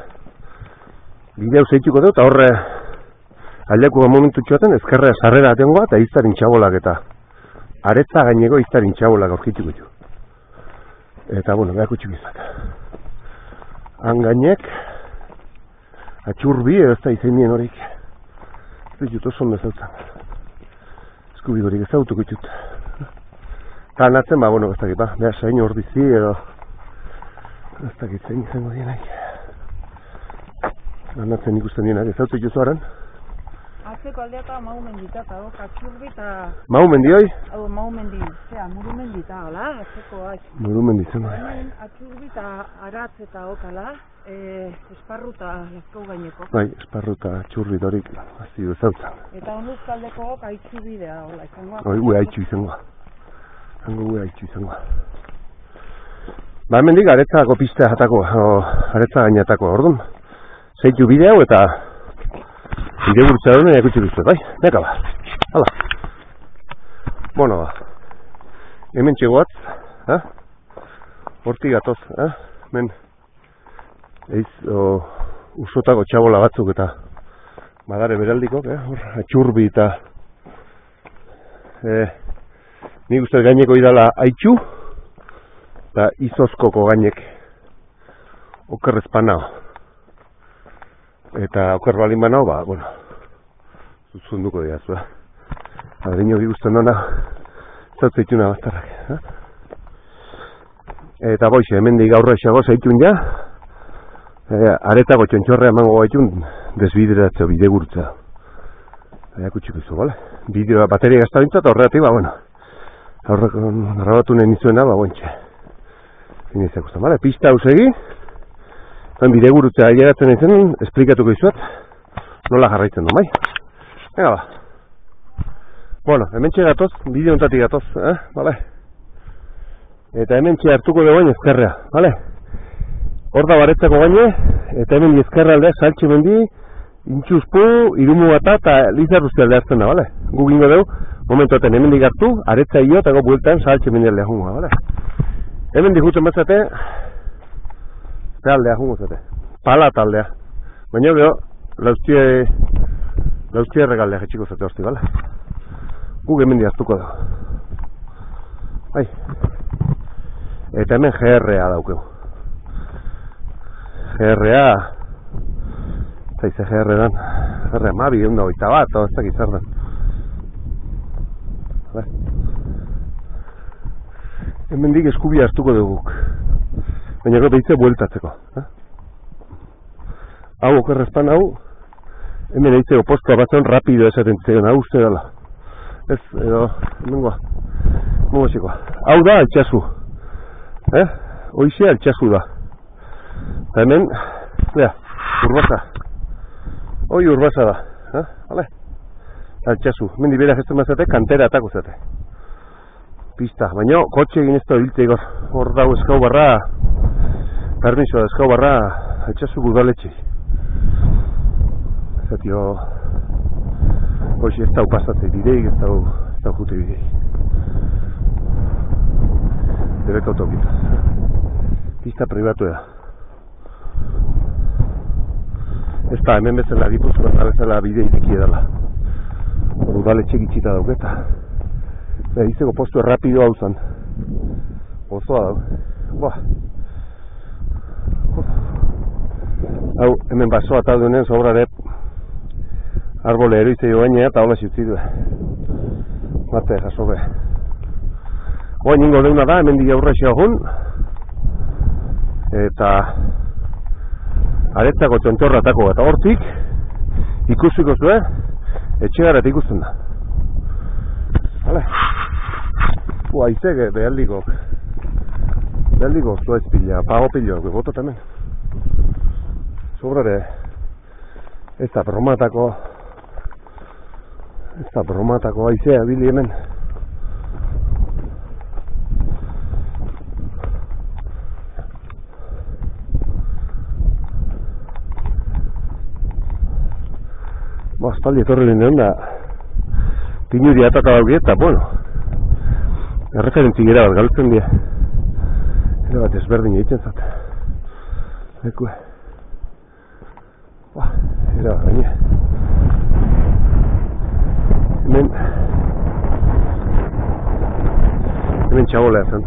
Bidea zeituko dut, eta horre aldeako momentu txoaten ezkerrea sarrera atengoa eta iztarin txabolak eta aretza gaineko iztarin txabolak aurkituko ditu. Eta, behako txukizak. Hangainek, atxurbi edo ez da izenien horik. Ez ditut oso ondo ezautzen. Eskubi horik ezautuko ditut. Eta natzen, ez dakit, beha sain hor dizi edo ez dakit zein izango dienak. Natzen ikusten dienak, ezautzen juzu haran? Atzeko aldea eta mau mendita, eta katxurbi eta... Mau mendi hoi? Hau, mau mendi, zera, muru mendita, hola, atzeko haiz. Muru mendi zen. Hemen, atxurbi eta aratz eta okala, esparru eta lazkau gaineko. Bai, esparru eta txurri dorik, hasi du zautzen. Eta honuzkaldeko haitxu bidea, hola, izangoa. Hoi, gue haitxu izangoa. Gue haitxu izangoa. Ba, hemendik aretzako pista jatako, aretza gainatako, orduan. Zeitu bide hau eta bide gurtza duen jakutsi duzue, bai? Neka ba, hala. Bueno ba, hemen txegoatz, hortik gatoz, hemen usotako txabola batzuk eta badare beraldikok, hor, atxurbi eta nik uste gaineko idala haitxu eta izozkoko gainek okerrezpanao. Eta oker balin banao, ba, bueno, zuzunduko diazu, Adriño guztan dona, zautzeituna bastarrak, Eta boixe, hemendik gaurra esago zaitun ja, aretako txontxorrea emango gaitun desbideratze bidegurtza. Kutsiko izu, bale? Bideo bateria gaztabintzat horretik, ba, bueno, aurreko grabatu nahi nizuena, ba, bontxe. Zinezak usta, bale? Pista hau segi, bide gurutza ailegatzen ezen, esplikatuko izuat, nola jarraitzen du, bai? Venga ba. Bueno, hemen gatoz, bideo ontatik gatoz, bale? Eta hemen hartuko dugu ezkerrea, bale? Hor da baretzako gaine, eta hemen ezkerra aldea saltxe mendi, intxuzpu, irumu bata eta lizarruzti aldea hartzen da, bale? Gu gingo dugu, momentoten hemen digartu, aretza io eta bueltan saltxe mendi aldea jungo, bale? Hemen dikuten batzate, aldea jungo zate, pala taldea. Baina gero, lauztie erregaldea jetxiko zate horti, bale? Guk hemen diaztuko da. Bai. Eta hemen GRA daukeu. GRA, zaize GR dan, GRA mabi, egun da oita bat, ez dakit zer den. Hemen dik eskubia hartuko duguk. Baina gero deitze bueltatzeko. Hau okerrezpan hau, hemen deitze opostoa batzen rapido esaten ziren, hau uste dela. Ez, edo, hemengoa, mugosikoa. Hau da altxasu. Hoize altxasu da. Eta hemen, lea, urbasa. Hoi urbasa da. Vale? Altxasu. Hemen dibera gesten mazate, kantera atako zate. Pista. Baina, kotxe egin ez da bilte igor. Hor dago eskau barra, permiso da eskau barra, altxasu gudaletxe. Zatio, hoxe ez dau pasatzei bideik, ez dau jute bideik. Debeka autokita. Pista privatu da. Ez da, hemen bezala Gipuzkoan da bezala bide ireki edala. Udaletxe gitxita dauketa. Izeko postu rapido hau zan. Ozoa dago. Boa. Hau, hemen basoa tal duen sobrare arbole eroizei oainea eta hola xutzi du. Mate, jaso be. Oain ingo deuna da, hemen di aurra xeagun. Eta aretzako txontorra tako eta hortik ikusiko zuen etxegarat ikusten da. Hala. Aizek beheldikok zuaiz pila, pago pila, goto tamen. Sobrare ez da bromatako aizea bili hemen. Aspaldi etorri lehen da pinuri ataka dauki eta, bueno, erreferentzi gira bat galtzen dira. Ere bat ezberdin egiten zat. Ekue. Ere bat gaine. Hemen txabolea zen.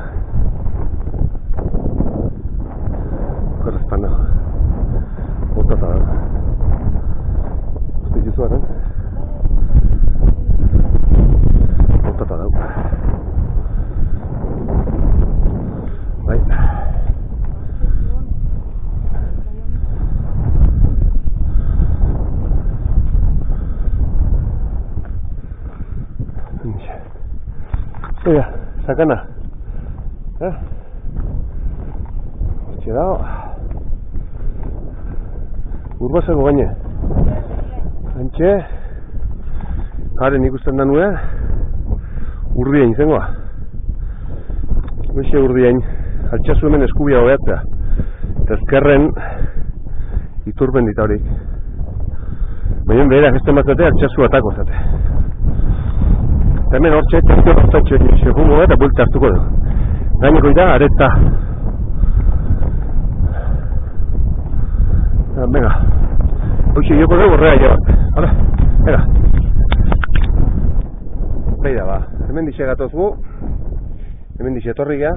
Okerrezpan dago. Botata dago. Uste jizuaren. Botata dago. Bai. sakana. Hortxe dago. Urbasako gaine. Hantxe. Haren ikusten da nuen. Urdiain zengoa. Hoxe urdiain. Altxasu hemen eskubia hobeatzea. Eta ezkerren iturben dita horik. Baina beherak ez tematzate altxasu atako zate. Eta hemen hortxe, txartio hortzatxo segungo eta buelta hartuko dugu. Gaineko ida, areta. Venga. Hoxe joko dugu horrea jabak. Hala, venga. Beida ba, hemen dixe gatoz gu. Hemen dixe etorri geha,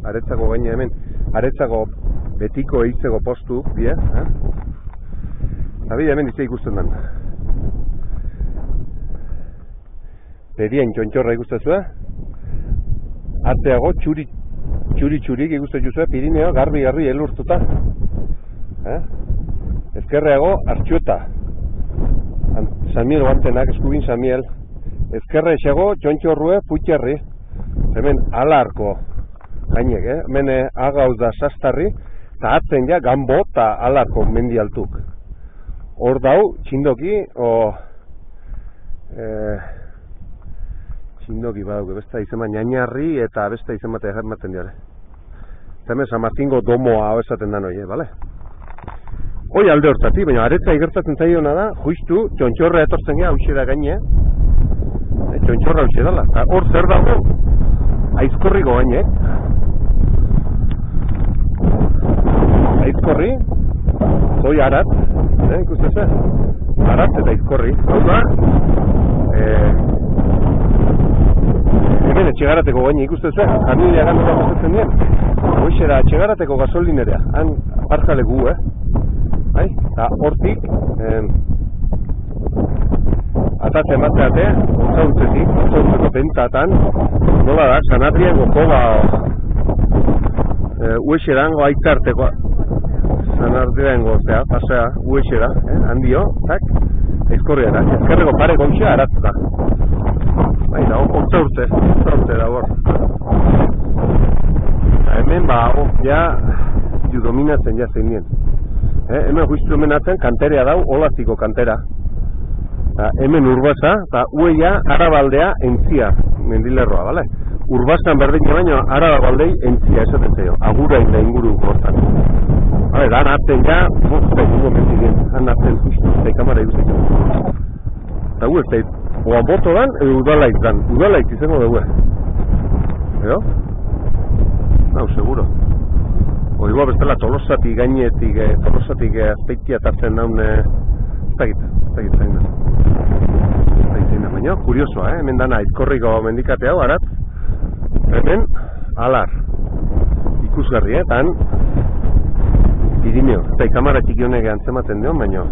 aretzako gaine hemen. Aretzako betiko eitzeko postu, bie, eta bide hemen dixe ikusten den. Bedien txontxorra ikustezue. Arteago txuri-txurik ikustezue, Pirineo garbi-garbi elurtuta. Ezkerreago Artxueta. San Miel guantenak, eskubin San Miel. Ezkerre esago txontxorrue Putxerri. Hemen alarko gainek, hemen agauz da Sastarri. Eta atzen ja Gambo eta alarko mendialtuk. Hor dau, txindoki, txindoki badauke, besta izema Ñañarri eta besta izema ematen diare. Eta hemen San Martingo domoa hau esaten dan hori, bale? Hoi alde hortati, baina aretza igertatzen zaiona da, justu, txontxorra etortzen gea, hauxe da gaine. Txontxorra hauxe dala, eta hor zer dago, aizkorriko gainek. Aizkorri, zoi arat, ikusteze? Arat eta aizkorri. Hau da, hemen etxegarateko gaine ikusteze, familia gandoa pasatzen dien. Hoixera, etxegarateko gasolinerea, han parkale gu, eta hortik, atatze emateate, ontzauntzeko bentatan, nola da, Sanadrien gokoba, uexerango aitzarteko, Sanadrien gozea, pasea, uexera, handio, tak, aizkorriara, ezkerreko pare goxea aratzta. Bai, da, ontzaurtze da hor. Hemen, ba, ja, dominatzen ja zein nien. Hemen justu hemen atzen kanterea dau, olaziko kantera. Hemen urbasa, eta ueia arabaldea entzia, mendilerroa, bale? Urbasan berdin baino arabaldei entzia esaten zaio, agura eta inguru gortan. Bale, dan atzen ja, eta ingo mentidien, han atzen justu, eta kamara ikusten. Eta gu ez da, oa boto dan, edo udalaiz dan, udalaiz izango dugu. Edo? Nau, seguro. Oigoa bestela Tolosatik gainetik, Tolosatik azpeitia tartzen daun, ez dakit zain da. Baina, kuriosoa, hemen dana aizkorriko mendikate hau, arat, hemen, alar, ikusgarri, eta han, Pirineo, eta ikamara txiki honek antzematen dion, baina,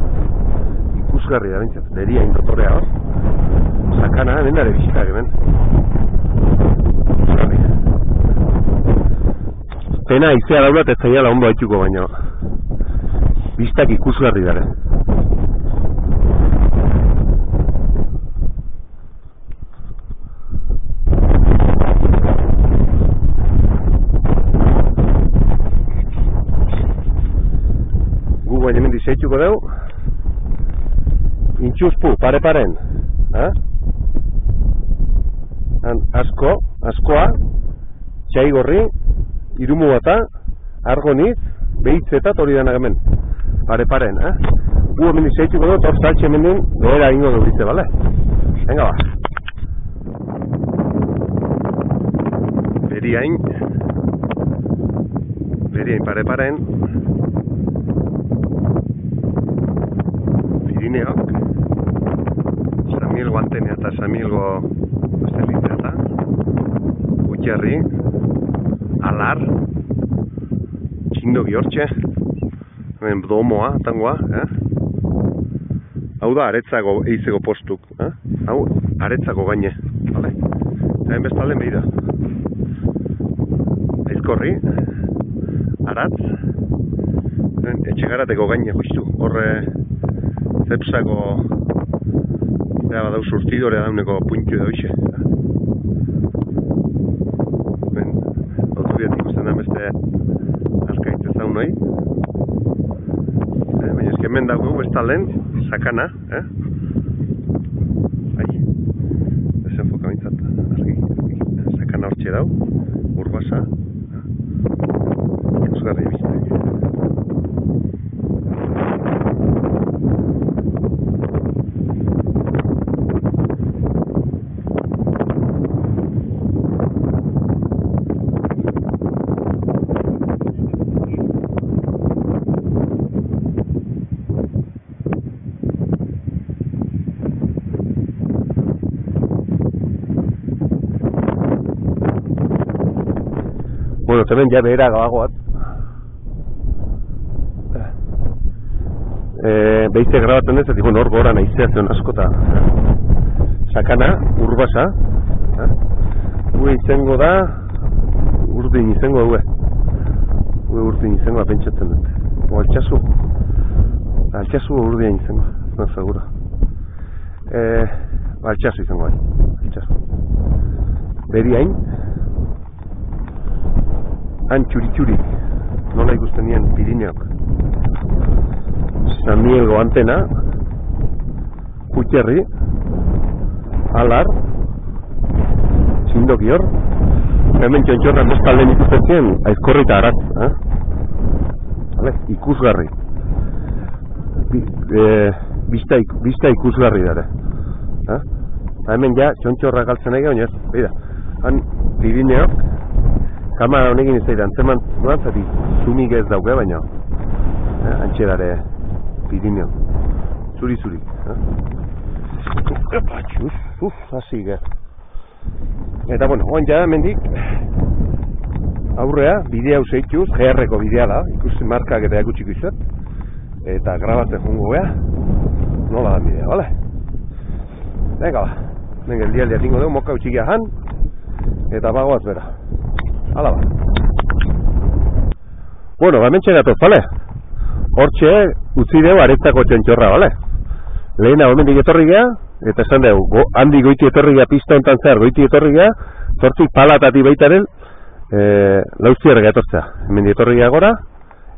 ikusgarri da bintzat, deria indotorea hor, sakana, hemen dara bizitak hemen, ikusgarri. Pena izea daulat ez zainala ondo haituko baino. Bistak ikusgarri dara. Gu baina hemen diseituko dugu. Intxuzpu, pare-paren. Askoa, txaigorri, irumu bata, argoniz, behitzetat hori denak hemen. Pare-paren, Gu hemen diseituko dut, hor saltxe hemen din, goera ingo du bitze, bale? Venga ba. Beriain pare-paren. Pirineok. San Miel guantenea eta San Mielgo estelitzea eta Putxerri. Alar, txindoki hortxe, hemen domoa, tangoa, hau da aretzako eizeko postuk, hau aretzako gaine, bale? Eta hemen bestalen behira. Aizkorri, aratz, etxegarateko gaine justu, horre zepsako, badau surtidore dauneko puntu edo ixe. baina beste askaitze zaun nahi. Baina eski hemen dago bestalen, sakana, Ai, desenfoka bintzat, argi, sakana hortxe dau, urbasa, ikusgarri bizte. Bueno, hemen ja behera gabagoat. Behize grabatzen ez, bueno, hor gora naizea zion askota. Sakana, urbasa. Ue izango da, urdin izango due. Ue urdin izango da pentsatzen dut. O altxasu urdin izango, no seguro. Altxasu izango bai, altxasu. Beriain. Han txuri-txuri, nola ikusten nien Pirineok. San Miguelgo antena, Kutxerri, Alar, Txindokior, hemen txontxorrak bostalden ikusten zien, Aizkorri eta Arat. Ikusgarri. Bista ikusgarri dara. Hemen ja txontxorrak galtzen nahi gaunez, beira, han Pirineok, kamera honekin ez da, antzeman duan zati zumik ez dauke baina antxerare Pirineo zuri-zuri hasi ge eta bueno, oan ja mendik aurrea, bidea useituz GR-ko bidea da, ikusten markak eta jakutsiko izat eta grabatzen jungo gea nola da bidea, bale? Venga ba, geldialdia tingo dugu, moka utxikia han eta bagoaz bera. Hala ba. Bueno, hementxe gatoz, bale? Hortxe, utzi dugu aretzako txontxorra, bale? Lehena hemendik etorri gea, eta esan dugu, handi goiti etorri gea, pista hontan zehar goiti etorri gea, zortzik palatati baitaren, lauztiarra geatortzea. Hemendik etorri gea gora,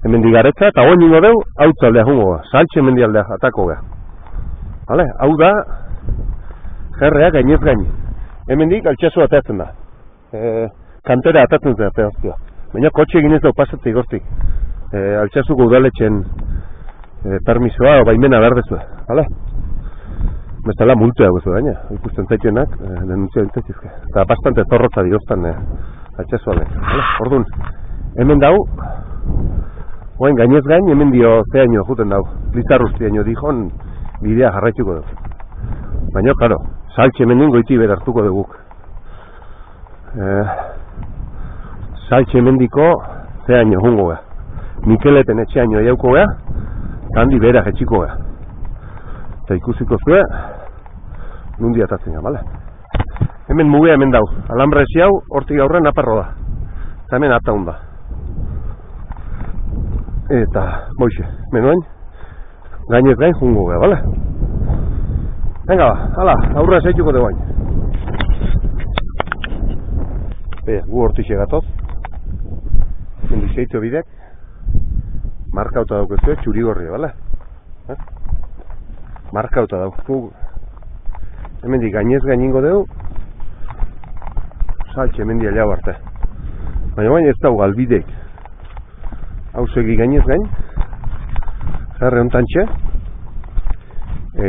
hemendik aretza, eta guen ningo dugu, hau txaldea jungo gea, saltxe hemendik aldea atako gea. Bale? Hau da, jerrea gainez gaini. Hemendik altxasu ateatzen da. Kantera atatzen zen zehaztua. Baina kotxe egin ez dago pasatzea igortik. Altxasuko udaletxen permisoa o baimena berdezue. Hala? Bestela multu dago zu baina. Ikusten zaituenak denuntzia dintzizke. Eta bastante zorrotza dioztan altxasuale. Orduan, hemen dau, oain gainez gain, hemen dio zeaino juten dau. Lizarruztiaino dihon bidea jarraituko dugu. Baina, klaro, saltxe hemen din goiti berartuko duguk. Saltxe mendiko zeaino jungo gea. Mikeleten etxeaino jauko gea, handi bera jetxiko gea. Eta ikusiko zue, nundi atatzen gea, bale? Hemen mugea hemen dau. Alambre esi hau, hortik aurren aparro da. Eta hemen ataun da. Eta, boixe, menuen, gainez gain jungo gea, bale? Venga ba, hala, aurra zaituko de bain. Gu hortixe gatoz. Hemendik zeitu bidek. Markauta daukezue, txuri gorria, bale? Markauta dauk. Hemendik gainez gainingo dugu. Saltxe hemendik alau arte. Baina baina ez dago galbidek. Hau segi gainez gain. Zerre ontantxe.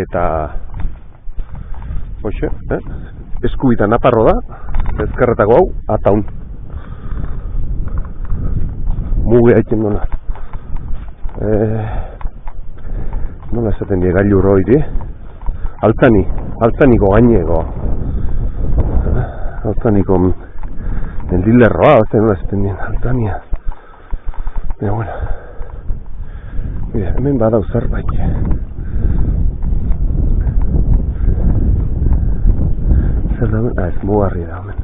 Eta... Hoxe, eskubitan naparro da. Ezkerretako hau, ataun. Muge haitzen duna. Nola esaten die gailur hori, altzaniko gaineko. Altzaniko mendilerroa, nola esaten dien, altzania. Baina, bueno. Mira, hemen badau zerbait. Zer da hemen? Ez mugarri da hemen.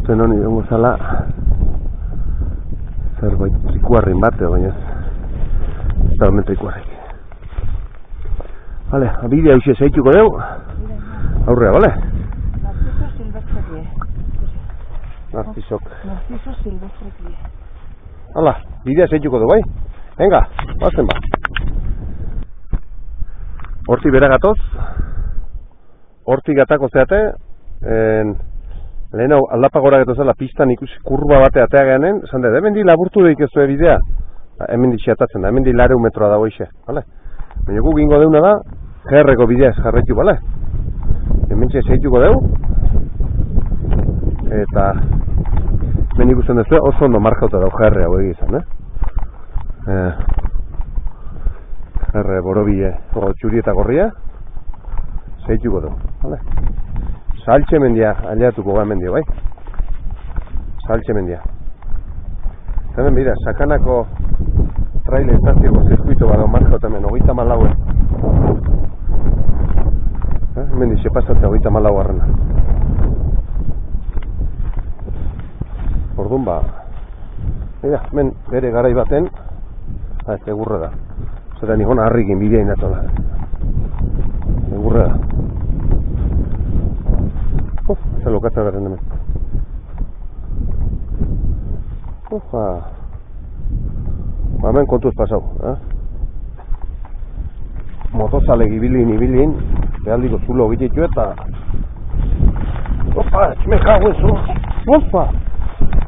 Uste non idongo zala zerbait trikuarrin bate, baina ez da hemen trikuarrik. Vale, bidea hoxe zaituko dugu. Aurrea, bale? Narciso silvestrekie. Narcisok. Narciso silvestrekie. Hala, bidea zaituko dugu, bai? Venga, bazen ba. Horti bera gatoz. Horti gatako zeate. Lehen hau aldapa gora getozela pistan ikusi kurba bate atea geanen. Esan dut, hemen di laburtu daik ez zuen bidea. Hemen di xeatatzen da, hemen di 200 metroa dago ixe, bale? Baina gu gingo deuna da, GR-ko bidea ez jarretu, bale? Hemen txeituko dugu. Eta hemen ikusten duzu oso ondo markauta dago GR hau egizan, GR borobile, txuri eta gorria. Zeituko dugu, bale? Saltxe mendia, aliatuko gara mendia, bai? Saltxe mendia. Hemen bida, sakanako trail estazioko zirkuito badago markauta hemen, 34. Hemen dixe pasatzea 34 garrana. Orduan ba, mira, hemen bere garai baten, egurre da. Zera nihon harrikin bidea inatola. Egurre da. Zer lokatza garen hemen. Hemen kontuz pasau. Motozalek ibilin, behaldiko zulo egitetu eta... Opa, me cago en su... Opa!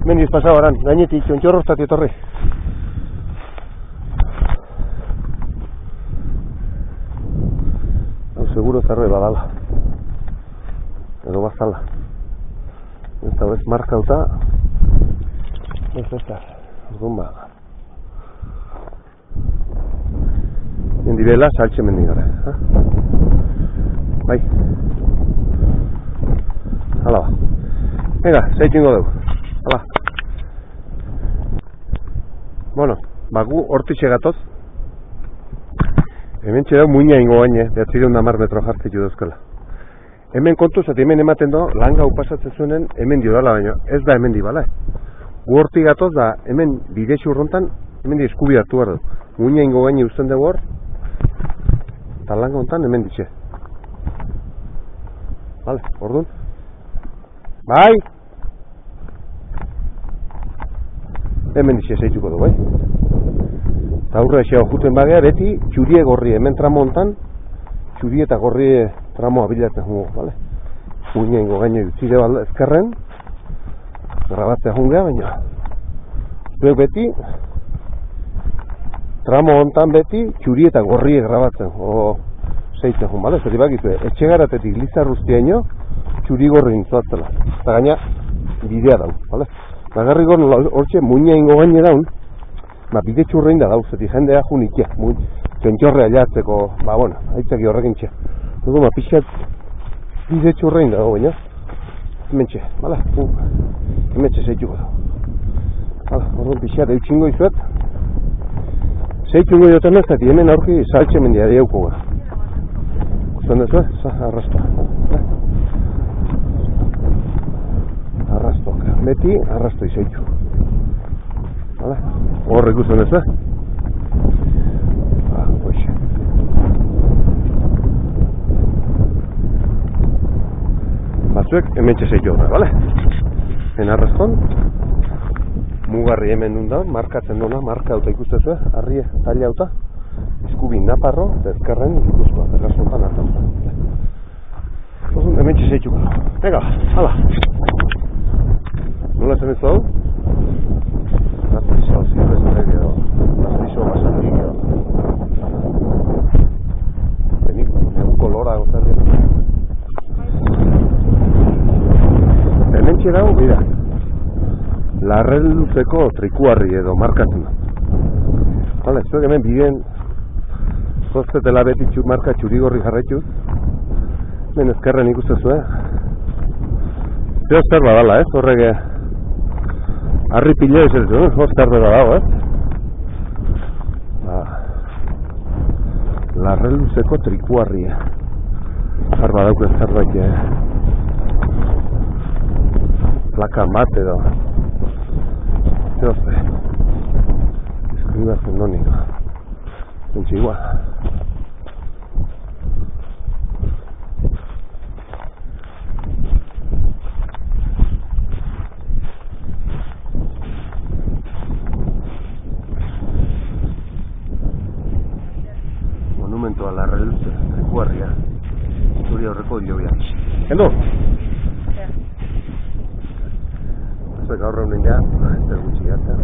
Mendiz pasau aran, gainetik txontxorroztat etorri. Hau seguro zerbe badala. Edo bazala. Ez da bez markauta. Ez da. Orduan ba. Mendirela saltxe mendigara. Bai. Hala ba. Venga, zeitingo dugu. Hala. Bueno, bagu hortitxe gatoz. Hemen txedau muina ingo gaine, 210 metro jartzitu dauzkala. Hemen kontu, zati hemen ematen do, lan gau pasatzen zuenen, hemen dio dala baino, ez da hemen di bala. Gu horti gatoz da, hemen bidexu urrontan, hemen di eskubi hartu behar du. Muina ingo gaine usten dugu hor, eta lan gauntan hemen ditxe. Vale, orduan. Bai! Hemen ditxe zeituko du, bai? Eta aurre esea juten bagea, beti txurie gorri, hemen tramo hontan, txurie eta gorri tramoa bilatzen jungo, bale? Muina ingo gaine utzide balda ezkerren, grabatzea jungea, baina zuek beti tramo hontan beti txuri eta gorrie grabatzen o zeitzen jun, bale? Zerri bakizue, etxegaratetik Lizarruztiaino txuri gorri intzuatzela eta gaina bidea daun, bale? Bagarri gorri hortxe muina ingo gaine daun, bide txurrein da dauz, zeti jendea jun ikia, txontxorre aliatzeko, bueno, aitzaki horrekin txe. Dugu, pixat bide txurrein da dago, baina hemen txe, bale? Hemen txe zeituko da. Orduan pixat eutxingo izuet. Zeitungo joten ez, eta hemen aurki saltxe mendia diauko gara. Gusten dezu, arrastoa. Arrastoak. Beti arrastoi zeitu. Horre gusten dezu. Hoxe. Batzuek hemen txe zeitu gara, bale? En arraston. Mugarri hemen nunda, markatzen duna, marka auta ikustezue, arrie taila auta, eskubi naparro, eta ezkerren ikustua, errazontan hartauta. Hemen txeseituko. Venga, hala! Nola zen ez hau? Narciso silvestre edo, Narciso basati edo. Neguko lora gozat dira. Hemen txerau, mira. Larreluzeko trikuarri edo markatzen da. Hala, zuek hemen bideen zoztetela beti marka txurigorri jarraituz. Hemen ezkerren ikustezue. Zeo zer badala, horrege harri pile ez ez du, zer bada dago, Larreluzeko trikuarria. Zer badauken zerbait, plaka bat edo. Zehozte. Eskribatzen donik. Zentxe igual. Kendu? Zuek gaur raunen ja, ez gutxi gartzen.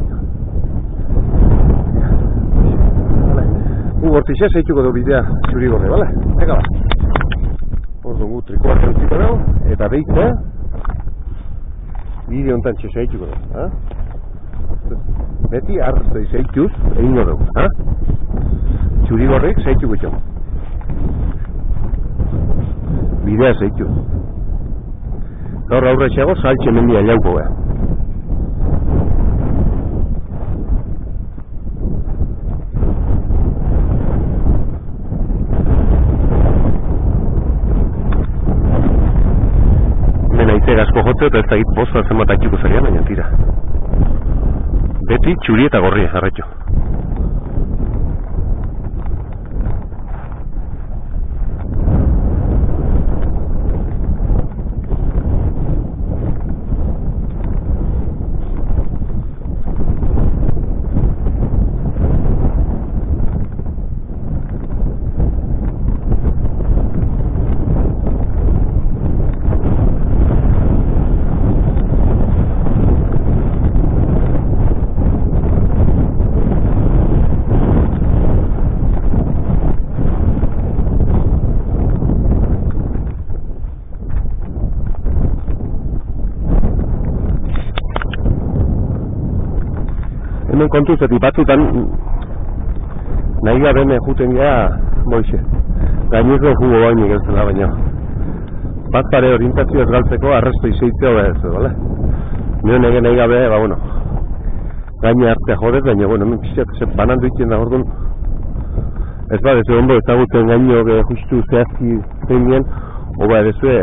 Hortixe zeituko du bidea zuri gorre, bale? Eka ba. Orduan gu trikoa trentziko dugu, eta behitze bideo ontan txe zeituko dugu. Beti arrezoi zeituz egingo dugu. Txuri gorrik zeituko txo. Bidea zeituz. Gaur aurretxeago saltxe mendia jauko beha. Asko jotze eta ez da git bosta zenbat aitxuko zarian, baina tira. Beti txuri eta gorri jarretxo. Hemen kontu zeti batzutan nahi gaben juten gara moixe. Gaineko jugo bainik ez dela baina. Bat pare orientazio ez galtzeko arresto izeitzea behar ez, bale? Nio nahi gabe, bueno, gaine hartzea jodez, baina, hemen pixak banandu itzen da orduan. Ez ez ondo ezagutzen gaino justu zehazki zein dien, oba edezue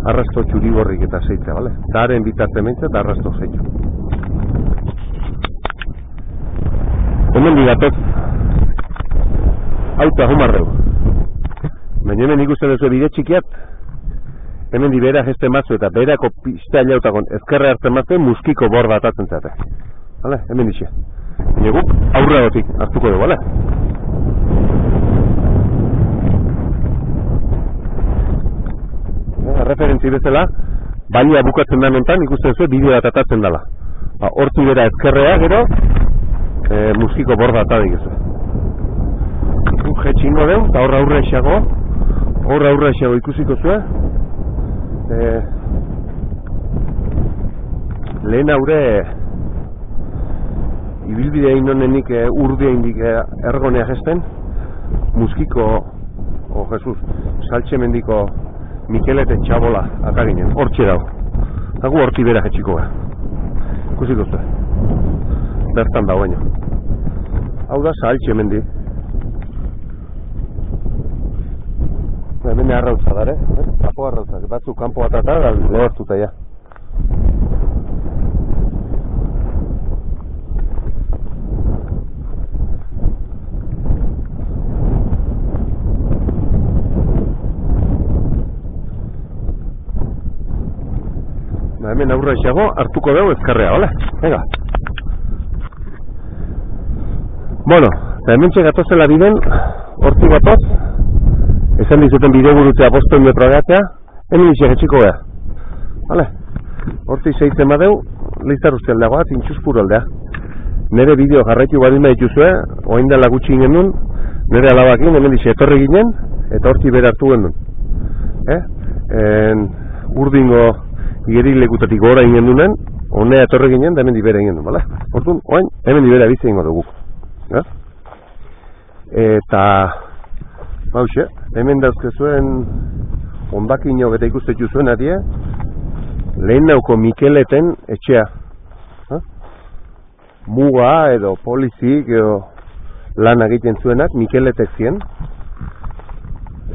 arrasto txuri gorrik eta zeitzea, bale? Zaren bitartzen mentza eta arrasto zeitzu. Hemen digatoz auta humarreu. Baina hemen ikusten duzu bide txikiat, hemen di bera jeste mazu eta berako pista jautakon ezkerre hartzen mazu muskiko borda atatzen zate. Hala, hemen dixe. Baina guk aurra gotik hartuko dugu, hala? Referentzi bezala, baina bukatzen da nontan ikusten duzu bideo bat atatzen dela. Hortzi bera ezkerrea gero, muskiko borda atadik ez. Jetxingo den, eta horra aurra esago ikusiko zuen. Lehen haure ibilbidea inonenik urdea indik ergonea gesten, muskiko, Jesus, saltxemendiko Mikelete txabola akaginen, hortxe dago. Hagu horti bera jetxiko gara. Ikusiko zuen. Bertan dago baino. Hau da saltxemendi. Hemen arrautza dara, Kapo arrautza, batzu kanpo bat eta lehortuta ja. Hemen aurra esago hartuko dugu ezkarrea, bale? Venga. Bueno, eta hemen txegatozela biden, hortik batoz, esan dizuten bide gurutzea 5 metro agatzea, hemen izan etxiko beha. Vale? Hortik zeitzen badeu, lehizar uste aldagoa, tintxuspuro aldea. Nere bideo jarraitu badin behar dituzue, oain dela gutxi ginen duen, nere alabakin, hemen izan etorri ginen, eta hortik bera hartu gen duen. Urdingo igerilekutatik gora ginen duen, honea etorri ginen, da hemen dibera ginen duen, bale? Hortun, oain, hemen dibera bizi ingo dugu. Eta hauxe, hemen dauzkezuen ondakino beta ikustetxu zuen adie, lehen nauko Mikeleten etxea. Muga edo polizik edo lan egiten zuenak Mikeletek zien.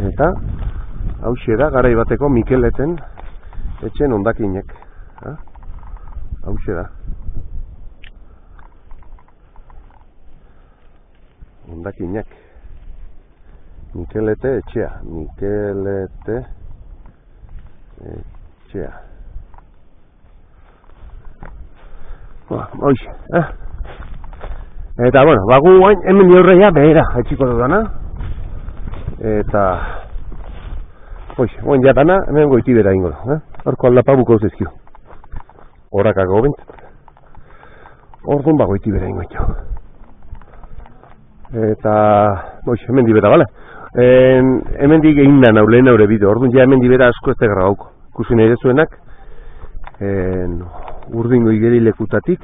Eta hauxe da, garai bateko Mikeleten etxen ondakinek. Hauxe da. Ondakinek. Mikelete etxea. Mikelete etxea. Hoxe, Eta, bueno, bagu guain, hemen diorreia behera etxiko dudana. Eta Oin jatana, hemen goiti bera ingo da. Horko aldapabuko zezkio. Horakako bentzat. Orduan goiti bera ingo itxo. Eta, hemen dibera, bale? Hemen dik egin da nau lehen aurre bideo. Orduan ja hemen dibera asko ez tegra gauko. Ikusi nahi dezuenak, urdingo igerilekutatik,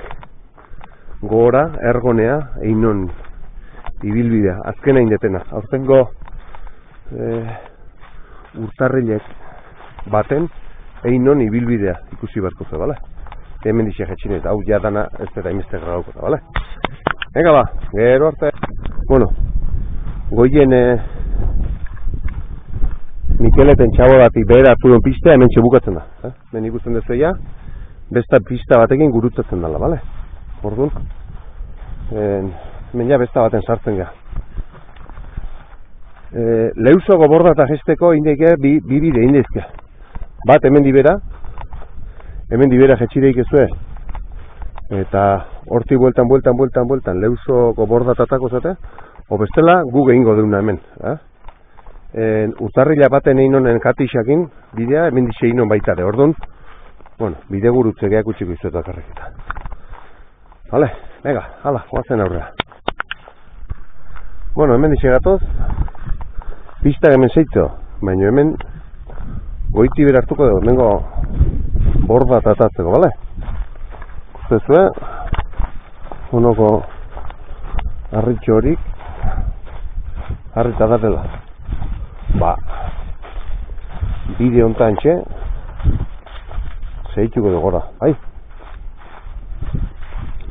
gora, ergonea, einon ibilbidea, azkena indetena. Aurtengo urtarrilek baten einon ibilbidea ikusi barko ze, bale? Hemen dixe jetxinez, hau jadana ez dira imestek grauko da, bale? Venga ba, gero arte. Bueno, goien Mikeleten txabodatik behera hartu duen pista hemen txebukatzen da. Hemen ikusten dezuea, besta pista batekin gurutzatzen dela, bale? Orduan, hemen ja besta baten sartzen gara. Leusoko borda eta gesteko indeke bi bide indezke. Bat hemen dibera jetxireik ezue. Eta horti bueltan leusoko borda tatako zate, o bestela gu gehingo deuna hemen. Urtarrila baten egin honen katixakin bidea hemen dixe egin hon baitare. Orduan, bide gurutze gehiak utxiko izuetu akarrekita. Vale, venga, hala, guazen aurrera. Hemen dixe gatoz, pista hemen zeitzo, baina hemen goiti bera hartuko dugu, hemengo borda tratatzeko, bale? Kustezue, honoko harritxo horik, harrita datela. Bide hontan txe, zeituko dugu gora, bai?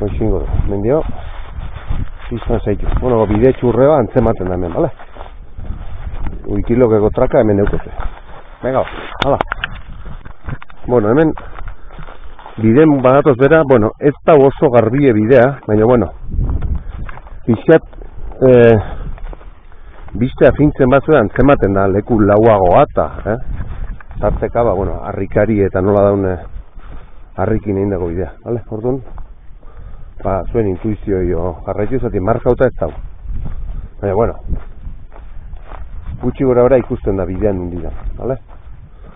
Oixingo dugu, mendio, izan zeitu. Bide txurreba antzematen da hemen, bale? Uikilokeko traka hemen eukote. Venga, hala. Hemen bideen badatoz bera, ez da oso garbie bidea, baina, pixat, bistea fintzen batzuetan antzematen da leku lauagoa eta, zarteka, harrikari eta nola daune harrikin egin dago bidea, bale? Orduan, zuen intuizio jarraitu izatik markauta ez dago. Baina, gutxi gora bera ikusten da bidean nundira, bale?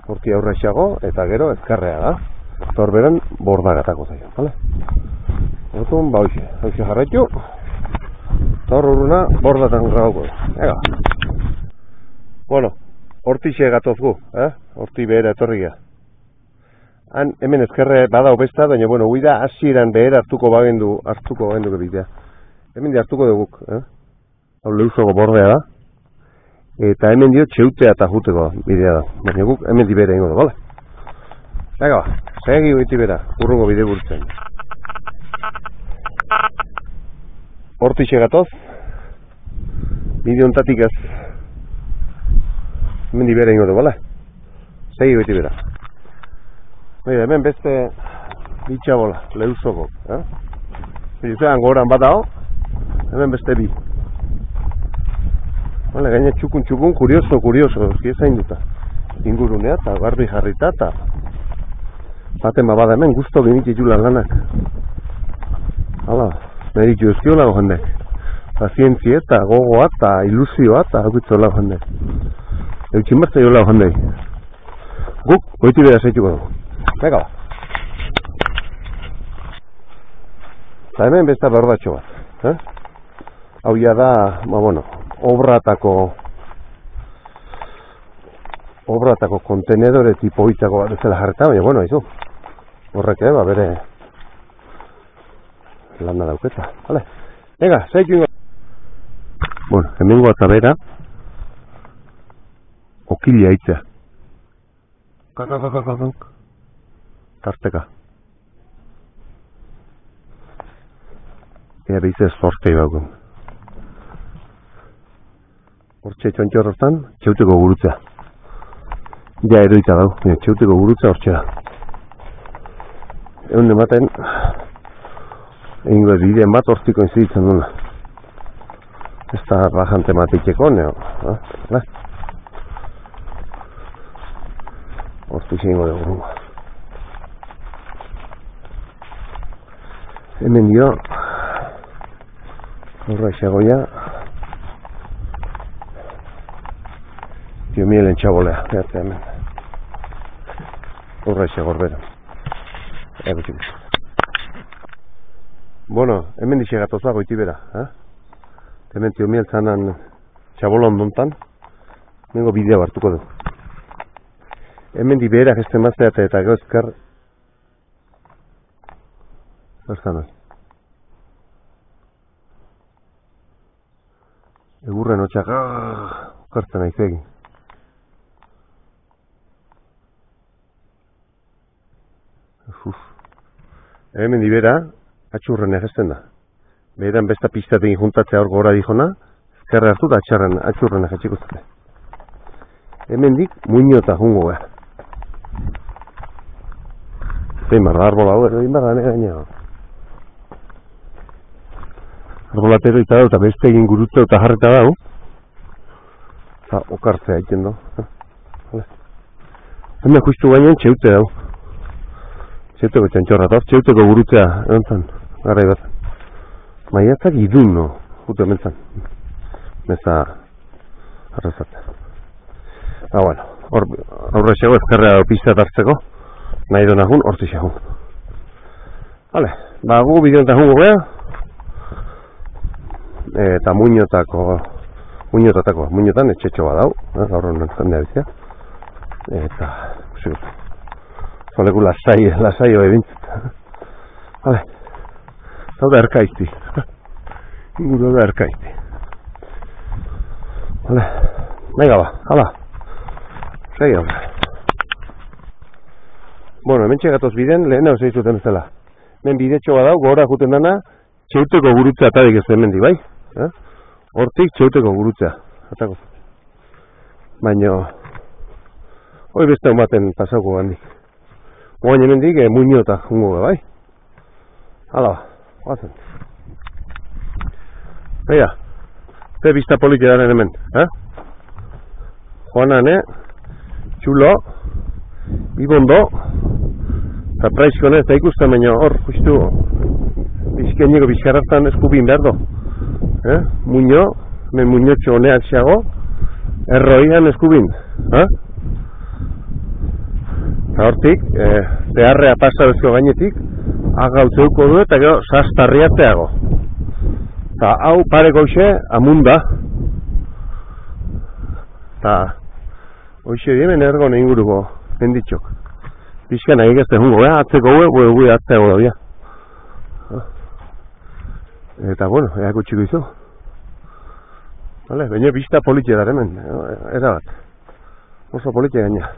Horti aurrexago eta gero ezkarrea da. Torberan bordagatako zaio, bale? Orduan, hoxe jarraitu. Hor urruna bordatan grauko. Ega. Hortixe gatoz gu, horti behera etorria. Hemen ezkerre bada obesta, baina, huida hasieran behera hartuko bagendu bidea. Hemen di hartuko duguk, hau leusoko bordea da. Eta hemen dio txeutea eta juteko bidea da. Baina guk hemen di behera ingo da, bale? Ega, segi goiti bera, urrungo bide burtzen. Hortixe gatoz, bide ontatik ez, hemen di bera ingo du, bale? Segi goiti bera. Hemen beste bitxabola, leusoko. Zean goran bat dago, hemen beste bi. Gaina txukun, kurioso, ezain duta. Ingurunea eta garbi jarrita eta baten babada hemen guztu genititula lanak. Hala, meditu ezkiola jendek. Pazientzia eta gogoa eta ilusioa eta haukitzola jendek. Eutxin bat zaiola jendek. Guk, goiti bera zaituko dugu. Beka ba. Eta hemen besta berdatxo bat. Hau ya da, obratako kontenedore tipo hitzako bat ezela jarreta, baina, izu. Horrek, bere landa dauketa. Vale. Venga, zaitu ingo. Hemengo eta bera okilia hitzea. Tarteka. Ea behizez zortei baukun. Hortxe txontxo horretan, txeuteko gurutzea. Ja eroita dau, txeuteko gurutzea hortxe da. Egun ematen, egingo bideen bat hortiko inziditzen duna. Ez da rajan tematikeko, neo. Hortik egingo dugu. Hemen dio, horra esagoia, Tio Mielen txabolea, beharte hemen. Horra eze gorbera. Bueno, hemen dixe gatoza goiti bera. Hemen Tio Miel zanan txabola ondontan. Nengo bidea hartuko du. Hemen di beherak este mazteat eta gauzkar. Zerzan hori. Egurren hotxak, kartzen aizegin. Hemen di bera, atxurren egesten da. Beheran besta piztatekin juntatzea hor gora dijona, ezkerre hartu da atxurren egetxiko zute. Hemen dik muñota jungo behar. Zein barra, arbola hau, egin barra, nire gaina. Arbolatero eta da, eta beste egin gurutze eta jarreta da, eta okartzea egiten da. Hemen justu gainean txeute da. Txeuteko txantxorra, eta txeuteko gurutzea, erantzan, gara bat. Maiatzak idun, no, jutu ementzan. Meza, arrazatzea. Bueno, aurre xego, ezkerrea pizta hartzeko, nahi duen agun, horti xegun. Gu bideontan jungo beha, eta muñotan etxetxo bat dau, gaur honen jendea bizia. Eta, zoleku lasai hoi bintzat. Zau da erkaizti. Inguru da erkaizti. Nahi gaba, hala. Segi hau. Bueno, hemen txegatoz biden, lehen hau zeizuten bezala. Hemen bidetxo bat dau, gora juten dana, txeuteko gurutzea atadik ez hemen di, bai? Hortik txeuteko gurutzea. Atako. Baina, hoi beste humaten pasauko gandik. Oain hemen dik, muñota jungo, bai? Hala, guazen. Eia, ze bizta politi daren hemen, Joanan, txulo, ibondo, eta praizkone, eta ikusten baino hor, justu, bizkeneko bizkarrartan eskubin behar do. Muño, men muñotxo honeak xago, erroian eskubin. Eta hortik, beharrea pasa bezko gainetik, agautzeuko du eta gero sastarriatzeago. Eta hau pare goxe amunda. Eta hoxe diemen ergon inguruko menditxok. Pixka nahi egezte jungo, atzeko gue atzeago da bia. Eta bueno, eako txiko izo. Baina bizta politia da hemen, erabat. Oso politia gaina.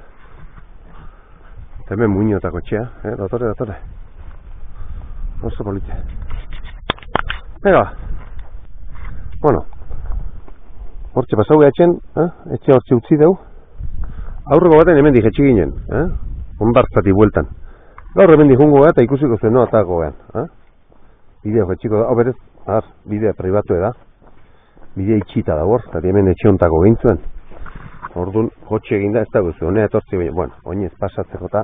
Eta hemen muñotako txea, dotore. Oso politia. Ega. Bueno. Hortxe pasau gehatzen, etxe hortxe utzi deu. Aurreko baten hemen dik etxe ginen, ondartzati bueltan. Gaur hemen dik jungo eta ikusiko zuen atako gehan. Bideo jetxiko da, berez, bidea pribatu da. Bidea itxita da hor, eta hemen etxe ontako gehintzuen. Orduan, kotxe eginda ez dago zuen, honea etortzi baina, bueno, oinez pasatzeko eta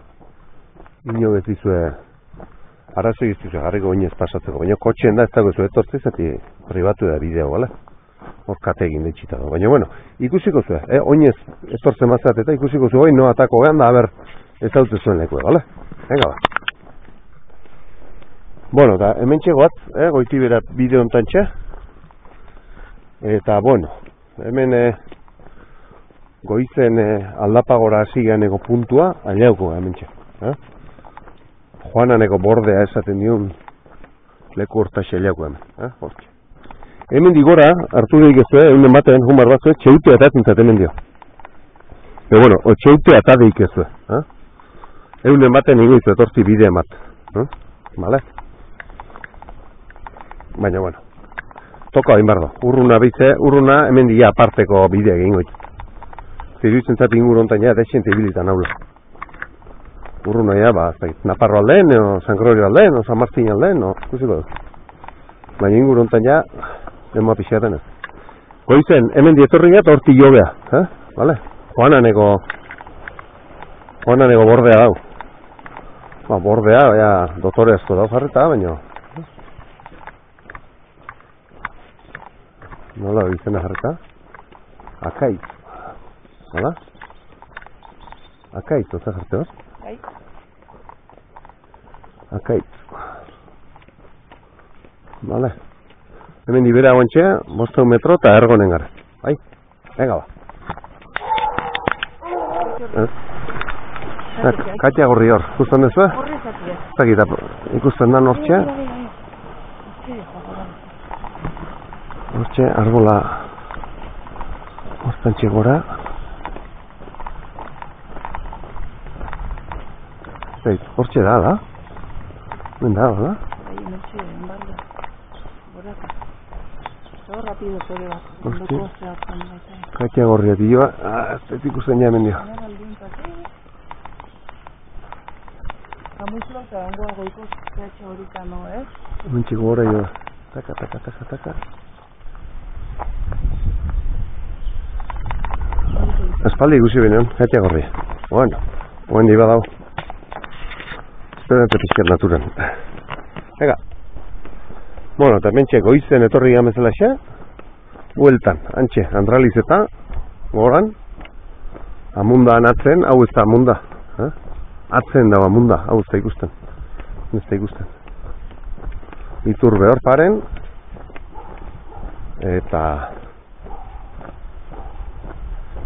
ino bezizue, arazo iztuzue jarriko oinez pasatzeko, baina kotxeen da ez dago zuen etortzi, zati pribatu da bideo, gala? Hor kate egin da itxita da, baina, bueno, ikusiko zuen, oinez etortzen mazat eta ikusiko zuen, no atako gehan da, haber, ez daute zuen lekue, gala? Venga, ba. Bueno, eta hemen txegoat, goiti bera bideo ontan txe. Eta, bueno, hemen goizen aldapagora hasi geaneko puntua, aliauko hemen txe. Joananeko bordea esaten diun leku hortaxe aliauko hemen. Hemen digora, hartu daik ezue, eunen batean humar batzue, txeute atatzen zat hemen dio. Pero bueno, txeute atadeik ezue. Eunen batean ingoizu etortzi bidea mat. Vale? Baina, bueno, toka hain bardo. Urruna hemen dira aparteko bidea egin goit. Ziruitzen zati ingur ontan ja, desente ibilitan haula. Urruna ja, Naparro aldeen, o San Gregorio aldeen, o San Martin aldeen, o kusiko du. Baina ingur ontan ja, demoa pixeaten ez. Goizen, hemen dietorri eta horti jobea, vale? Joananeko bordea dau. Bordea, dotore asko dau jarreta, baina... Nola izena jarreta? Akaiz. hala? Akaitz, oza jarte hor? Bai. Akaitz. Vale. Hemen dibera guantxea, 500 metro eta ergonen gara. Bai? Venga ba. Katia gorri hor, ikusten duzu? Horri zatia. Zakita, ikusten da nortxea? Hortxe, arbola hortantxe gora. Hortxe da, da? Ben da, da? Ahí noche en barrio. Boraka. Todo rápido sobre bat. Hostia. Katia gorria dioa. Ez ikusten ja hemen dio. Kamuizlo eta ongoa goiko zehatxe horita no, ez? Mentxe gora joa. Taka, taka, taka, taka. Espaldi ikusi benean, Katia gorria. Bueno, oen diba dau. Esperante pixkat naturan. Ega. Bueno, eta mentxe goizen etorri gamezela xa. Bueltan, antxe, Andraliz eta goran. Amundan atzen, hau ez da amunda. Atzen dago amunda, hau ez da ikusten. Ez da ikusten. Iturbe hor paren. Eta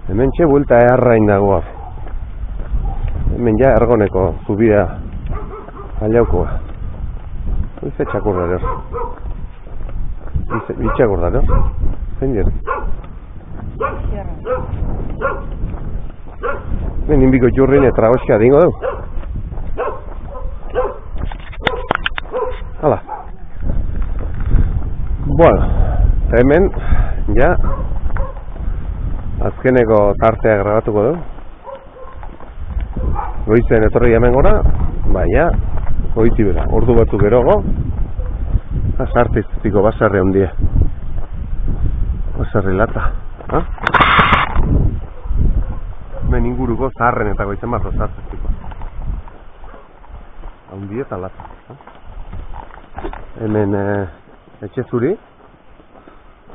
hemen txe buelta eharrain dago hor. Hemen ja ergoneko zubia aliaukoa. Ize txakurra dira. Itxakurra dira. Zein dira. Ben inbiko jurrin eta oska dingo du. Hala. Bueno, hemen ja azkeneko tartea grabatuko du. Goizen etorri hemen gora, baina goiti bera, ordu batzuk gerogo. Sartiztiko basarri handia. Basarri lata. Hemen inguruko zaharren eta goizen barro sartiztiko. Haundi eta lata. Hemen etxe zuri.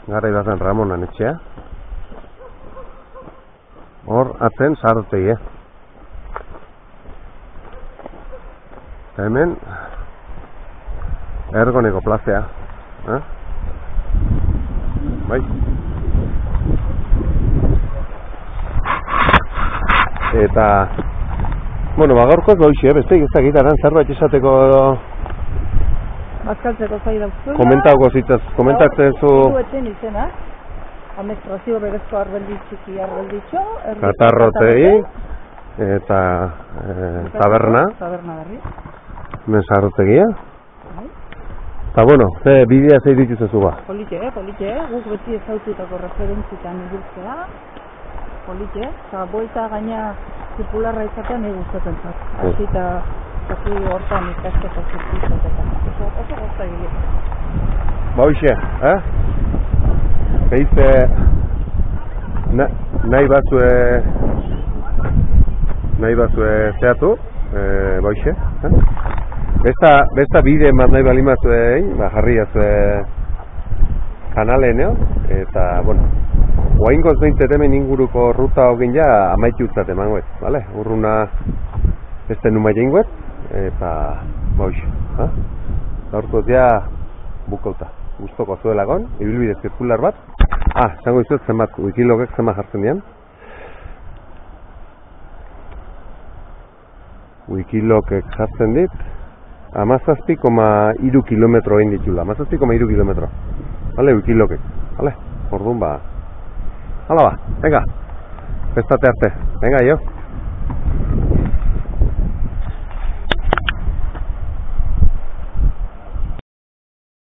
Gara ibazen Ramonan etxea. Hor atzen sartegi, Eta hemen ergoneko plazea. Bai. Eta bueno, gaurkoz goixe, beste ez dakitaran zerbait esateko edo Bazkaltzeko zai dauzula. komentatzen zu Etzen izena. Administrazio berezko arbeldi txiki arbelditxo. Katarrotei eta taberna. Taberna berri. Hemen zaharrotegia. Eta bueno, bidea zei dituzu ba? Polite, guk beti ezaututako referentzitan ibiltzea. Polite, eta boita gaina zipularra izatean nahi gustatzen zat. Hasi eta zazi hortan ikasteko zirkuizatetan. Oso gozta egile. Ba hoxe, Behize nahi batzue zeatu, ba hoxe, Besta bide bat nahi balimazue jarriazue kanalen, eta, bueno, oaingoz behintzet hemen inguruko ruta hogin ja amaitu utzat emangoet, bale? Urruna beste numa jengoet, eta, ba hoxe, gaurkoz ja bukauta, guztoko zuelagon, ibilbide zirkular bat. Zango izuet zenbat, wikilogek zenbat jartzen dian. Wikilogek jartzen dit, 17,3 kilometro egin ditula, 17,3 kilometro. Bale, wikilogek, bale? Orduan ba. Hala ba, venga, bestate arte, venga, jo.